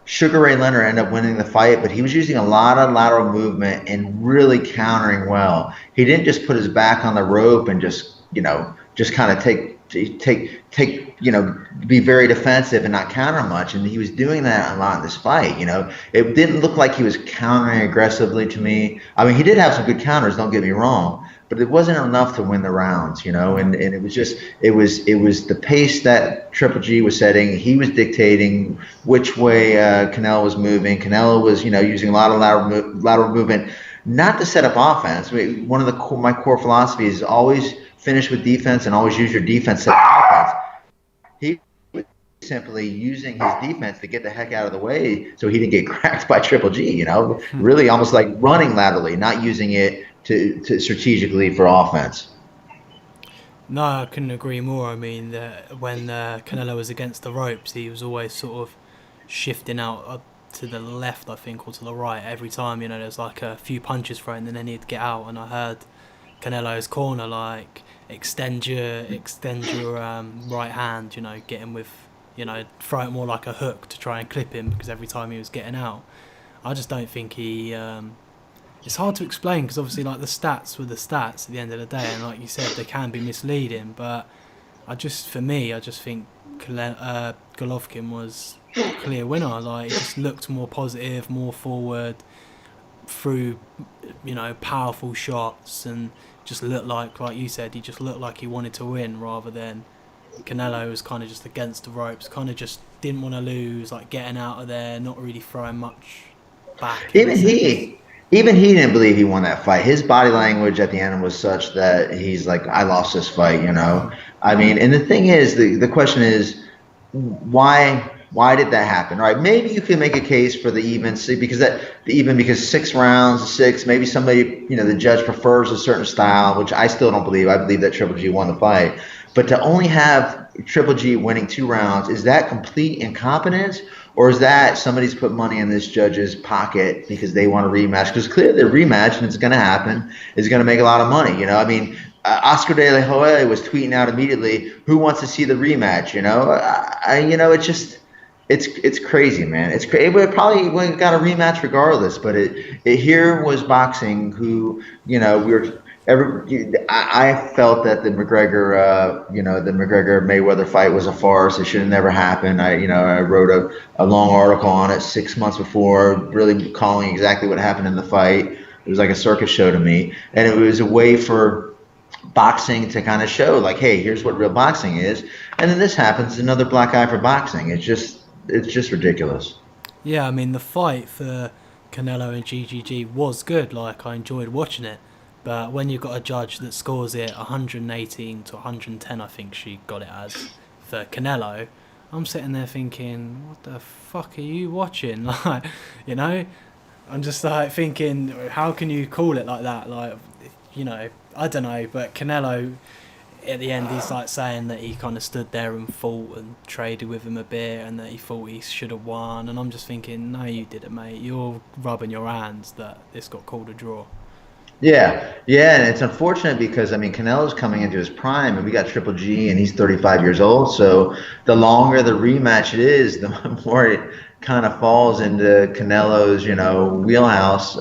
Sugar Ray Leonard ended up winning the fight, but he was using a lot of lateral movement and really countering well. He didn't just put his back on the rope and just kind of be very defensive and not counter much. And he was doing that a lot in this fight. It didn't look like he was countering aggressively to me. I mean, he did have some good counters, don't get me wrong, but it wasn't enough to win the rounds, and it was just, it was the pace that Triple G was setting. He was dictating which way Canelo was moving. Canelo was, using a lot of lateral movement, not to set up offense. I mean, one of my core philosophies is always finish with defense and always use your defense to set up offense. He was simply using his defense to get the heck out of the way so he didn't get cracked by Triple G, really almost like running laterally, not using it to strategically for offense. No, I couldn't agree more. I mean, when Canelo was against the ropes, he was always sort of shifting out to the left, I think, or to the right every time. There's like a few punches thrown, and then he'd get out. And I heard Canelo's corner like extend your right hand. Get him with, throw it more like a hook to try and clip him because every time he was getting out, I just don't think he. It's hard to explain because obviously, like, the stats were the stats at the end of the day, and like you said, they can be misleading. But I just think Golovkin was a clear winner. Like, he just looked more positive, more forward, threw, powerful shots, and just looked like you said, he just looked like he wanted to win rather than Canelo was kind of just against the ropes, kind of just didn't want to lose, like getting out of there, not really throwing much back. Even he didn't believe he won that fight. His body language at the end was such that he's like, I lost this fight, I mean, and the thing is, the question is, why did that happen? Right? Maybe you can make a case for the even, because 6 rounds, 6, maybe somebody, the judge prefers a certain style, which I still don't believe. I believe that Triple G won the fight. But to only have Triple G winning 2 rounds, is that complete incompetence? Or is that somebody's put money in this judge's pocket because they want a rematch? Because clearly the rematch, and it's going to happen, is going to make a lot of money. I mean, Oscar De La Hoya was tweeting out immediately, "Who wants to see the rematch?" It's just, it's crazy, man. It's crazy. It probably would have got a rematch regardless. But it here was boxing. Who, I felt that the McGregor Mayweather fight was a farce. It should have never happened. I wrote a long article on it 6 months before, really calling exactly what happened in the fight. It was like a circus show to me, and it was a way for boxing to kind of show, like, hey, here's what real boxing is. And then this happens, another black eye for boxing. It's just ridiculous. Yeah, I mean, the fight for Canelo and GGG was good. Like, I enjoyed watching it. But when you've got a judge that scores it 118 to 110, I think she got it as, for Canelo, I'm sitting there thinking, what the fuck are you watching? Like, I'm just like thinking, how can you call it like that? Like, I don't know, but Canelo, at the end he's like saying that he kind of stood there and fought and traded with him a bit, and that he thought he should have won. And I'm just thinking, no, you didn't, mate. You're rubbing your hands that this got called a draw. Yeah, and it's unfortunate because I mean Canelo's coming into his prime, and we got Triple G, and he's 35 years old. So the longer the rematch it is, the more it kind of falls into Canelo's, wheelhouse.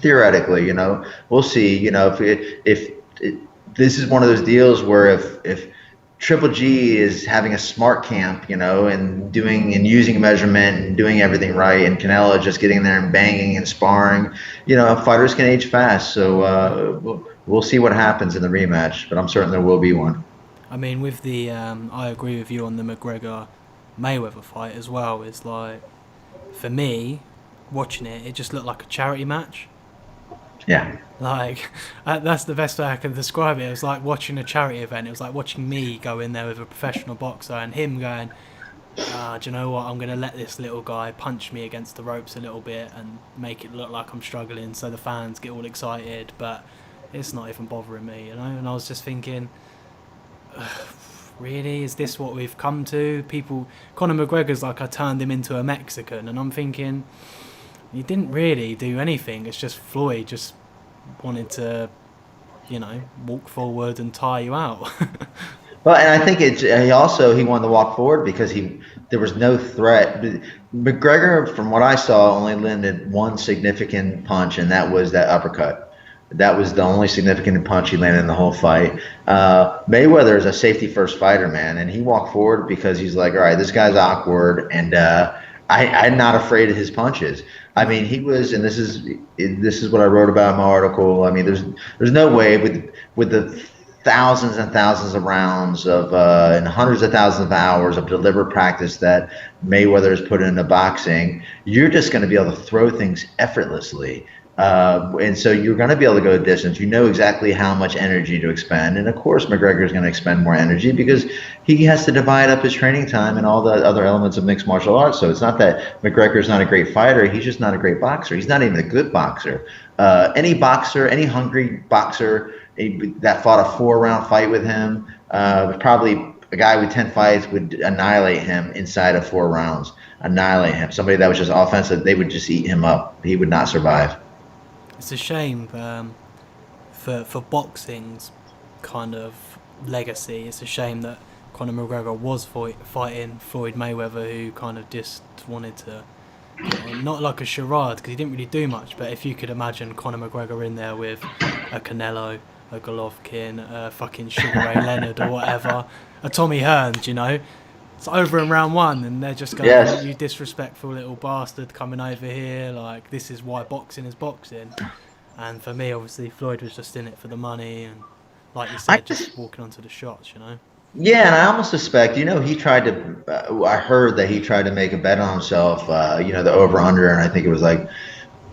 Theoretically, we'll see. If this is one of those deals where if Triple G is having a smart camp, and doing and using measurement and doing everything right, and Canelo just getting there and banging and sparring. Fighters can age fast, so we'll see what happens in the rematch. But I'm certain there will be one. I mean, with the I agree with you on the McGregor Mayweather fight as well. It's like, for me, watching it, it just looked like a charity match. Yeah. Like, that's the best way I can describe it. It was like watching a charity event. It was like watching me go in there with a professional boxer and him going, do you know what, I'm going to let this little guy punch me against the ropes a little bit and make it look like I'm struggling so the fans get all excited, but it's not even bothering me, And I was just thinking, really, is this what we've come to? Conor McGregor's like, I turned him into a Mexican, and I'm thinking, he didn't really do anything. It's just Floyd just wanted to, walk forward and tire you out. Well, and I think he wanted to walk forward because there was no threat. McGregor, from what I saw, only landed one significant punch, and that was that uppercut. That was the only significant punch he landed in the whole fight. Mayweather is a safety first fighter, man, and he walked forward because he's like, all right, this guy's awkward, and I'm not afraid of his punches. I mean, he was, and this is what I wrote about in my article. I mean, there's no way with the thousands and thousands of rounds of and hundreds of thousands of hours of deliberate practice that Mayweather has put into boxing, you're just going to be able to throw things effortlessly. And so you're going to be able to go a distance. You know exactly how much energy to expend. And, of course, McGregor is going to expend more energy because he has to divide up his training time and all the other elements of mixed martial arts. So it's not that McGregor is not a great fighter. He's just not a great boxer. He's not even a good boxer. Any hungry boxer that fought a 4-round fight with him, probably a guy with 10 fights would annihilate him inside of 4 rounds. Annihilate him. Somebody that was just offensive, they would just eat him up. He would not survive. It's a shame for boxing's kind of legacy. It's a shame that Conor McGregor was fighting Floyd Mayweather, who kind of just wanted to, not like a charade because he didn't really do much, but if you could imagine Conor McGregor in there with a Canelo, a Golovkin, a fucking Sugar Ray Leonard or whatever, a Tommy Hearns, it's over in round 1 and they're just going, yes, you disrespectful little bastard coming over here, like, this is why boxing is boxing. And for me, obviously, Floyd was just in it for the money and, like you said, just walking onto the shots, Yeah, and I almost suspect, he tried to, I heard that he tried to make a bet on himself, the over-under, and I think it was like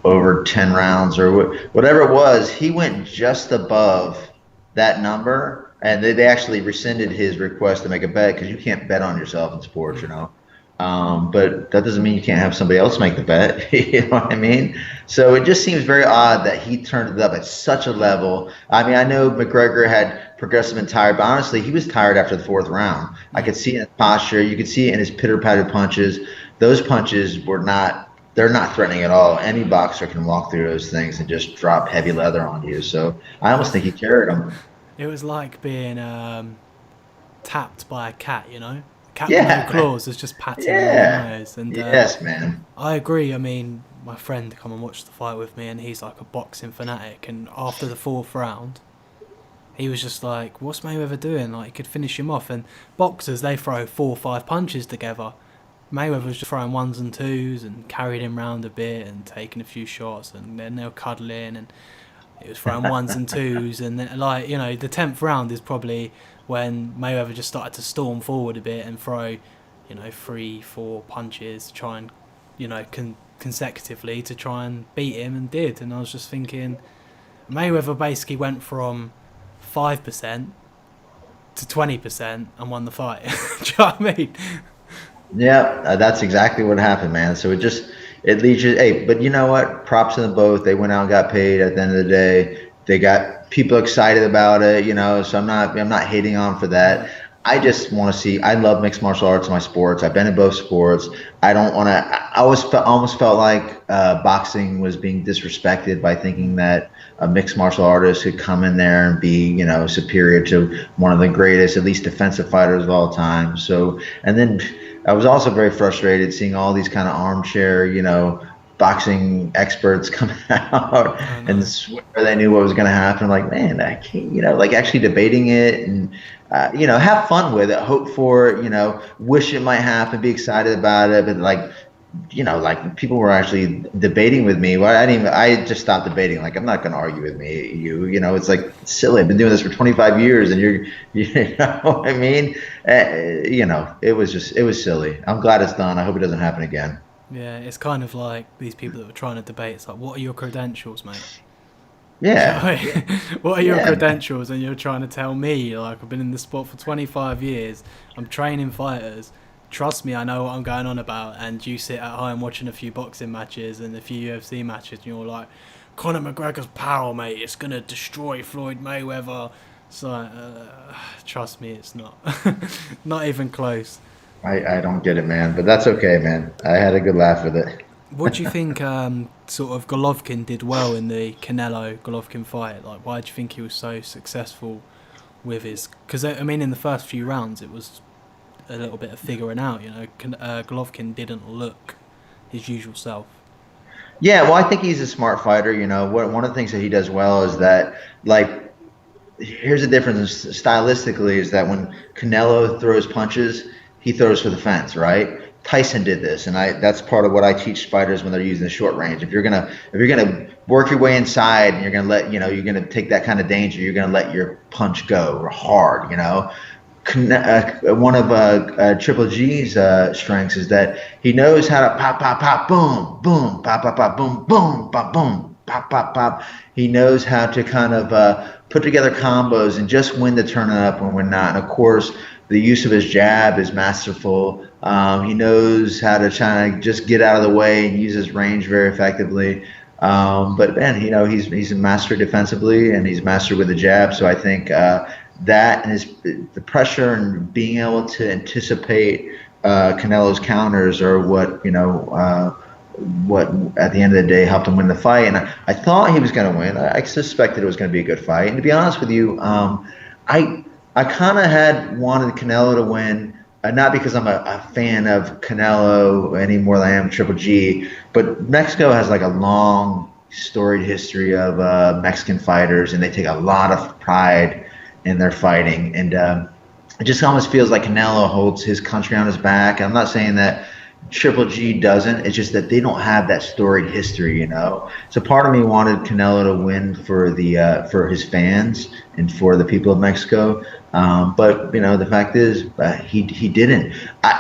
over 10 rounds or whatever it was. He went just above that number. And they actually rescinded his request to make a bet because you can't bet on yourself in sports, But that doesn't mean you can't have somebody else make the bet. You know what I mean? So it just seems very odd that he turned it up at such a level. I mean, I know McGregor had progressive and tired, but honestly, he was tired after the 4th round. I could see it in his posture. You could see it in his pitter-patter punches. Those punches they're not threatening at all. Any boxer can walk through those things and just drop heavy leather on you. So I almost think he carried them. It was like being tapped by a cat, A cat with no claws is just patting your nose. And, yes, man. I agree. I mean, my friend come and watch the fight with me, and he's like a boxing fanatic. And after the 4th round, he was just like, what's Mayweather doing? Like, he could finish him off. And boxers, they throw 4 or 5 punches together. Mayweather was just throwing 1s and 2s and carried him round a bit and taking a few shots. And then they were cuddling and it was throwing 1s and 2s, and then, the 10th round is probably when Mayweather just started to storm forward a bit and throw, 3, 4 punches to try and, consecutively to try and beat him, and did. And I was just thinking, Mayweather basically went from 5% to 20% and won the fight. Do you know what I mean? Yeah, that's exactly what happened, man. So it leads you. Hey, but you know what? Props to them both. They went out and got paid. At the end of the day, they got people excited about it, so I'm not hating on for Yeah. that. I just want to see. I love mixed martial arts in my sports. I've been in both sports. I don't want to. I almost felt like boxing was being disrespected by thinking that a mixed martial artist could come in there and be, superior to one of the greatest, at least defensive fighters of all time. So, and then I was also very frustrated seeing all these kind of armchair, boxing experts come out I and know. swear they knew what was going to happen. Like, man, I can't, like actually debating it and, have fun with it, hope for it, wish it might happen, be excited about it. But like, like people were actually debating with me. Well, I just stopped debating. Like, I'm not going to argue with it's like it's silly. I've been doing this for 25 years and you know what I mean? It was silly. I'm glad it's done. I hope it doesn't happen again. Yeah, it's kind of like these people that were trying to debate. It's like, what are your credentials, mate? Do you know Yeah. what I Yeah. mean? What are your Yeah. credentials? And you're trying to tell me, like, I've been in the sport for 25 years, I'm training fighters. Trust me, I know what I'm going on about. And you sit at home watching a few boxing matches and a few UFC matches, and you're like, Conor McGregor's power, mate, it's going to destroy Floyd Mayweather. So, trust me, it's not. Not even close. I don't get it, man, but that's okay, man. I had a good laugh with it. What do you think sort of Golovkin did well in the Canelo Golovkin fight? Like, why do you think he was so successful with his? Because I mean, in the first few rounds, it was a little bit of figuring out. Golovkin didn't look his usual self. Yeah, well, I think he's a smart fighter. One of the things that he does well is that, like, here's the difference stylistically is that when Canelo throws punches, he throws for the fence, right? Tyson did this, and that's part of what I teach fighters when they're using the short range. If you're gonna work your way inside and you're gonna take that kind of danger, you're gonna let your punch go hard. One of Triple G's strengths is that he knows how to pop, pop, pop, boom, boom, pop, pop, pop, boom, boom, pop, boom, pop, pop, pop. He knows how to kind of put together combos and just when to turn it up and when not. And of course, the use of his jab is masterful. He knows how to try to just get out of the way and use his range very effectively. But man, he's a master defensively and he's master with the jab. So I think that and the pressure and being able to anticipate Canelo's counters are what at the end of the day helped him win the fight. And I thought he was going to win. I suspected it was going to be a good fight. And to be honest with you, I kind of had wanted Canelo to win. Not because I'm a fan of Canelo any more than I am Triple G, but Mexico has like a long, storied history of Mexican fighters, and they take a lot of pride in their fighting. And it just almost feels like Canelo holds his country on his back. I'm not saying that Triple G doesn't. It's just that they don't have that storied history. So part of me wanted Canelo to win for his fans and for the people of Mexico. But the fact is, he didn't.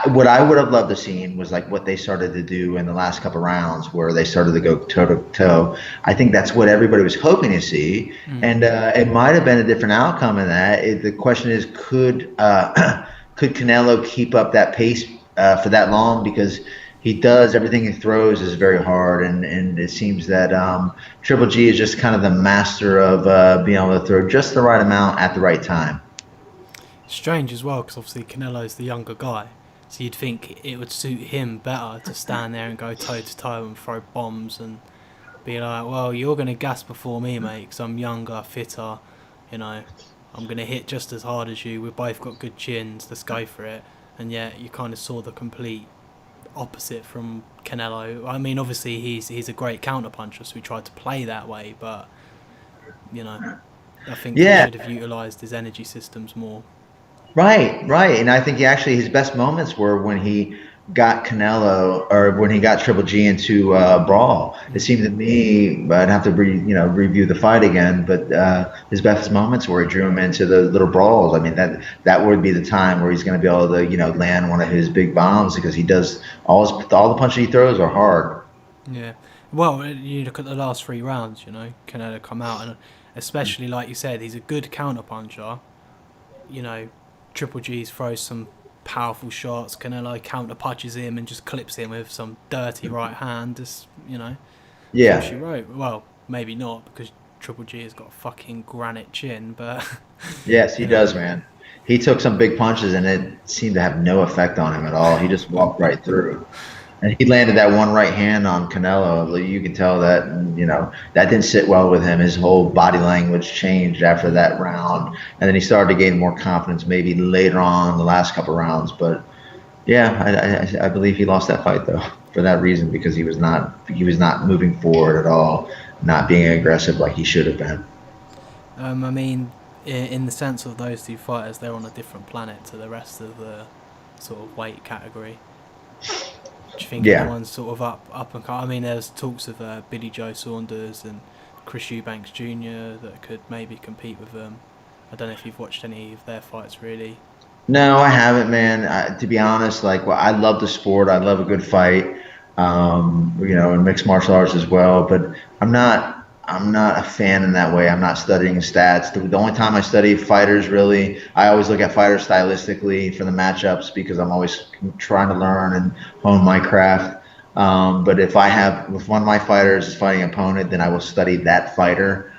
What I would have loved to seen was like what they started to do in the last couple rounds, where they started to go toe to toe. I think that's what everybody was hoping to see, and it might have been a different outcome in that. The question is, could Canelo keep up that pace for that long? Because he does everything he throws is very hard, and it seems that Triple G is just kind of the master of being able to throw just the right amount at the right time. Strange as well, because obviously Canelo's the younger guy, so you'd think it would suit him better to stand there and go toe to toe and throw bombs and be like, well, you're going to gas before me, mate, because I'm younger, fitter, I'm going to hit just as hard as you. We've both got good chins, let's go for it. And yet you kind of saw the complete opposite from Canelo. I mean, obviously he's a great counter puncher, so we tried to play that way, but I think he Yeah. should have utilised his energy systems more. Right, right. And I think his best moments were when he got Canelo or when he got Triple G into brawl. It seemed to me, I'd have to review the fight again, but his best moments where he drew him into the little brawls. I mean, that would be the time where he's going to be able to land one of his big bombs, because he does all the punches he throws are hard. Yeah. Well, you look at the last 3 rounds, Canelo come out, and especially like you said, he's a good counter puncher. Triple G's throws some powerful shots. Canelo counter punches him and just clips him with some dirty right hand. Just, Yeah. so she wrote. Well, maybe not, because Triple G has got a fucking granite chin, but Yes, he you know, does, man. He took some big punches, and it seemed to have no effect on him at all. He just walked right through. And he landed that one right hand on Canelo. You could tell that, that didn't sit well with him. His whole body language changed after that round. And then he started to gain more confidence maybe later on, the last couple rounds. But yeah, I believe he lost that fight, though, for that reason, because he was not moving forward at all, not being aggressive like he should have been. I mean, in the sense of those two fighters, they're on a different planet to the rest of the sort of weight category. Do you think Yeah. anyone's sort of up and coming? I mean, there's talks of Billy Joe Saunders and Chris Eubanks Jr. that could maybe compete with them. I don't know if you've watched any of their fights, really. No, I haven't, man. To be honest, like, well, I love the sport. I love a good fight, and mixed martial arts as well. But I'm not, I'm not a fan in that way. I'm not studying stats. The only time I study fighters, really, I always look at fighters stylistically for the matchups because I'm always trying to learn and hone my craft. But if one of my fighters is fighting an opponent, then I will study that fighter.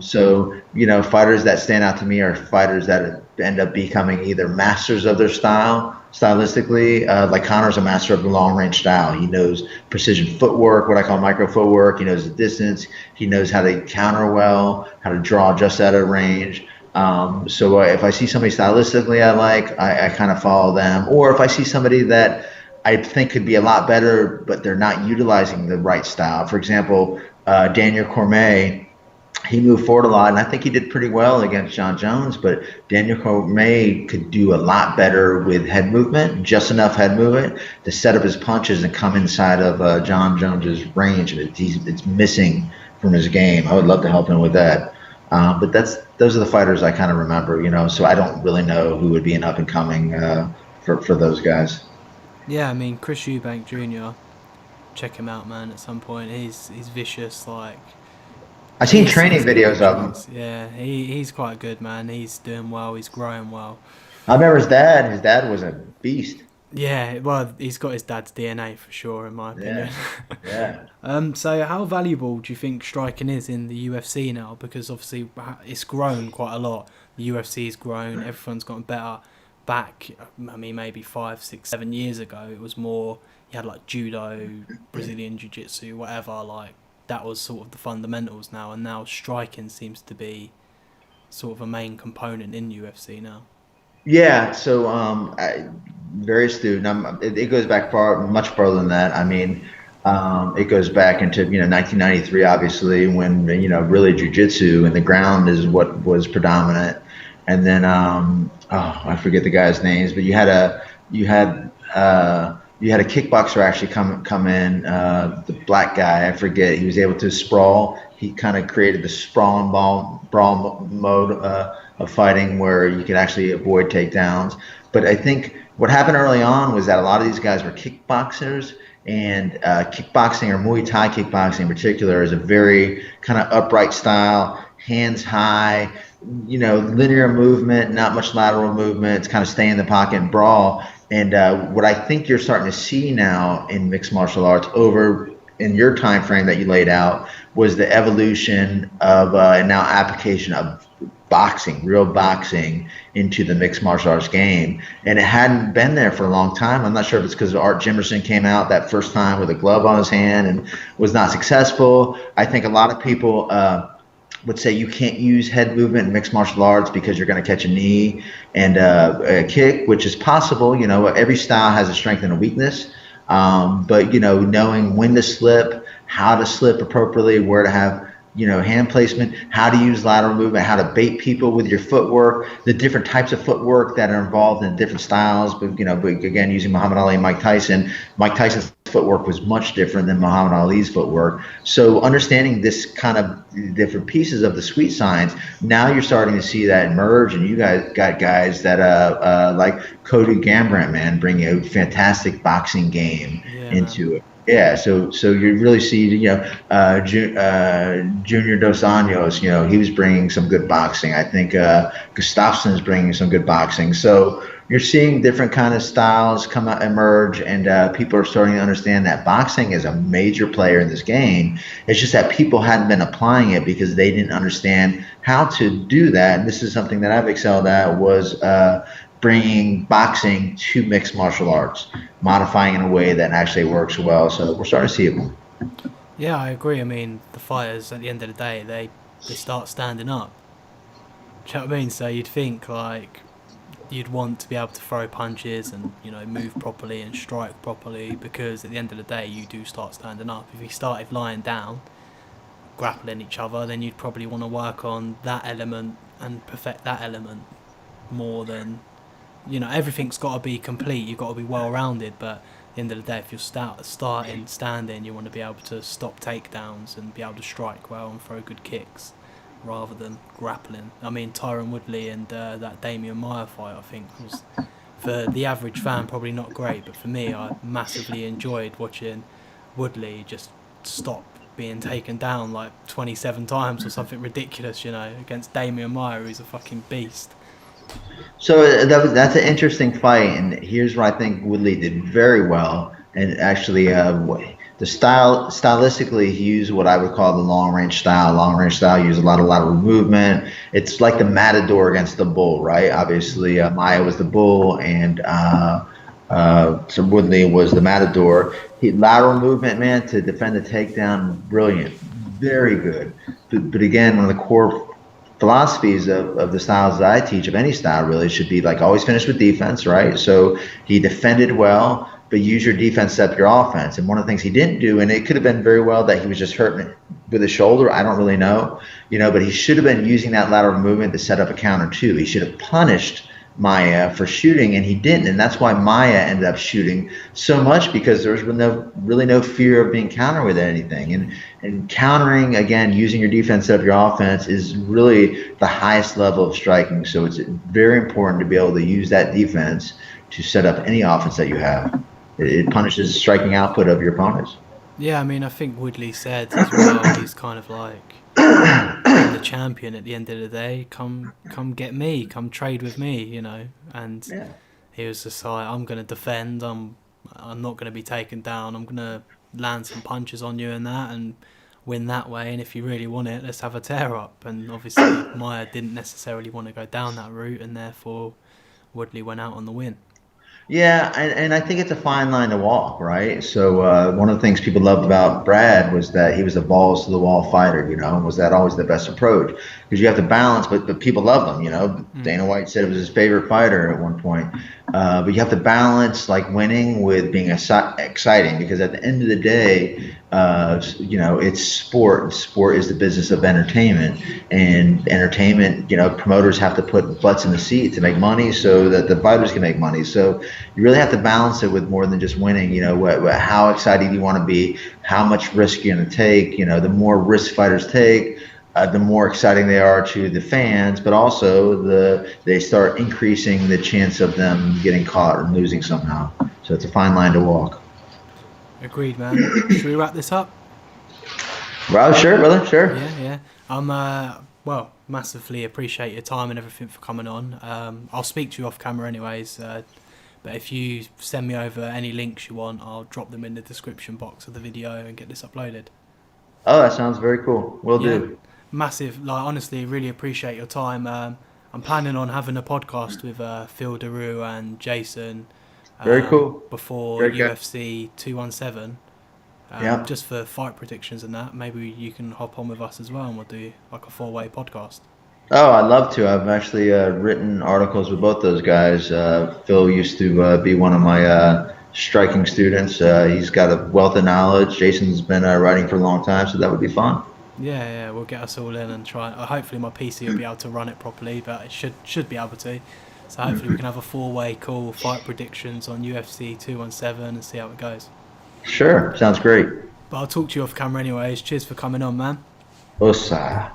So, fighters that stand out to me are fighters that end up becoming either masters of their style, stylistically. Like Connor's a master of the long range style. He knows precision footwork, what I call micro footwork. He knows the distance. He knows how to counter well, how to draw just out of range. So if I see somebody stylistically I like, I kind of follow them. Or if I see somebody that I think could be a lot better, but they're not utilizing the right style. For example, Daniel Cormier, he moved forward a lot, and I think he did pretty well against John Jones. But Daniel Cormier could do a lot better with head movement, just enough head movement to set up his punches and come inside of John Jones's range. It's missing from his game. I would love to help him with that. But those are the fighters I kind of remember, So I don't really know who would be an up and coming for those guys. Yeah, I mean, Chris Eubank Jr., check him out, man, at some point. He's vicious, like... I've seen training videos of him. Yeah, he's quite good, man. He's doing well. He's growing well. I remember his dad. His dad was a beast. Yeah, well, he's got his dad's DNA for sure, in my opinion. Yeah. Yeah. So how valuable do you think striking is in the UFC now? Because obviously it's grown quite a lot. The UFC's grown. Everyone's gotten better. Back, I mean, maybe 5, 6, 7 years ago, it was more, you had like judo, Brazilian jiu-jitsu, whatever, like that was sort of the fundamentals now, and now striking seems to be sort of a main component in UFC now. Yeah, so very astute. It goes back much further than that. I mean, it goes back into 1993, obviously, when really jiu-jitsu and the ground is what was predominant. And then I forget the guy's names, but you had a kickboxer actually come in, the black guy, I forget. He was able to sprawl. He kind of created the sprawl and brawl mode of fighting where you could actually avoid takedowns. But I think what happened early on was that a lot of these guys were kickboxers, and kickboxing, or Muay Thai kickboxing in particular, is a very kind of upright style, hands high, linear movement, not much lateral movement. It's kind of stay in the pocket and brawl. And what I think you're starting to see now in mixed martial arts over in your time frame that you laid out was the evolution of and now application of boxing, real boxing, into the mixed martial arts game. And it hadn't been there for a long time. I'm not sure if it's because Art Jimerson came out that first time with a glove on his hand and was not successful. I think a lot of people would say you can't use head movement in mixed martial arts because you're going to catch a knee and a kick, which is possible. Every style has a strength and a weakness. But knowing when to slip, how to slip appropriately, where to have hand placement, how to use lateral movement, how to bait people with your footwork, the different types of footwork that are involved in different styles. But again, using Muhammad Ali and Mike Tyson's footwork was much different than Muhammad Ali's footwork. So understanding this kind of different pieces of the sweet science, now you're starting to see that emerge, and you guys got guys that like Cody Garbrandt, man, bring a fantastic boxing game into it. Yeah, so you really see, Junior Dos Anjos, he was bringing some good boxing. I think Gustafsson bringing some good boxing. So you're seeing different kind of styles come out, emerge, and people are starting to understand that boxing is a major player in this game. It's just that people hadn't been applying it because they didn't understand how to do that. And this is something that I've excelled at was bringing boxing to mixed martial arts, modifying in a way that actually works well. So we're starting to see it more. Yeah, I agree. I mean, the fighters at the end of the day, they start standing up. Do you know what I mean? So you'd think like you'd want to be able to throw punches and move properly and strike properly, because at the end of the day you do start standing up. If you started lying down, grappling each other, then you'd probably want to work on that element and perfect that element more than everything's got to be complete. You've got to be well rounded, but at the end of the day, if you're starting standing, you want to be able to stop takedowns and be able to strike well and throw good kicks rather than grappling. I mean, Tyron Woodley and that Damian Maia fight, I think, was, for the average fan, probably not great, but for me, I massively enjoyed watching Woodley just stop being taken down like 27 times or something ridiculous, against Damian Maia, who's a fucking beast. So that's an interesting fight, and here's where I think Woodley did very well. And actually, the stylistically, he used what I would call the long range style. Long range style used a lot of movement. It's like the matador against the bull, right? Obviously, Maia was the bull, and so Woodley was the matador. Lateral movement, man, to defend the takedown, brilliant, very good. But again, one of the core philosophies of the styles that I teach, of any style really, should be like always finish with defense, right? So he defended well, but use your defense to set up your offense. And one of the things he didn't do, and it could have been very well that he was just hurting with his shoulder, I don't really know, but he should have been using that lateral movement to set up a counter too. He should have punished Maia for shooting, and he didn't, and that's why Maia ended up shooting so much, because there was really no fear of being countered with anything. And countering, again, using your defense to set up your offense is really the highest level of striking. So it's very important to be able to use that defense to set up any offense that you have. It punishes the striking output of your opponents. Yeah, I mean, I think Woodley said as well, he's kind of like, I'm the champion at the end of the day. Come get me. Come trade with me. And Yeah. he was just like, I'm gonna defend. I'm not gonna be taken down. I'm gonna land some punches on you and that, and win that way. And if you really want it, let's have a tear up. And obviously, Maia didn't necessarily want to go down that route, and therefore Woodley went out on the win. Yeah, and I think it's a fine line to walk, right? So one of the things people loved about Brad was that he was a balls to the wall fighter, was that always the best approach? Because you have to balance, but people love him, Dana White said it was his favorite fighter at one point. But you have to balance like winning with being exciting, because at the end of the day, it's sport. Sport is the business of entertainment, and entertainment, promoters have to put butts in the seat to make money so that the fighters can make money. So you really have to balance it with more than just winning. How excited do you want to be? How much risk you're going to take? The more risk fighters take, the more exciting they are to the fans, but also they start increasing the chance of them getting caught and losing somehow. So it's a fine line to walk. Agreed, man. Should we wrap this up? Well, sure, brother, sure. Yeah. Well, massively appreciate your time and everything for coming on. I'll speak to you off camera anyways. But if you send me over any links you want, I'll drop them in the description box of the video and get this uploaded. Oh, that sounds very cool. Will do. Massive, honestly, really appreciate your time. I'm planning on having a podcast with Phil Daru and Jason. Very cool. Before Very UFC 217. Yeah. Just for fight predictions and that. Maybe you can hop on with us as well, and we'll do like a 4-way podcast. Oh, I'd love to. I've actually written articles with both those guys. Phil used to be one of my striking students. He's got a wealth of knowledge. Jason's been writing for a long time, so that would be fun. Yeah, we'll get us all in and try. Hopefully my PC will be able to run it properly, but it should be able to. So hopefully we can have a 4-way cool fight predictions on UFC 217 and see how it goes. Sure, sounds great. But I'll talk to you off camera anyways. Cheers for coming on, man. Osa.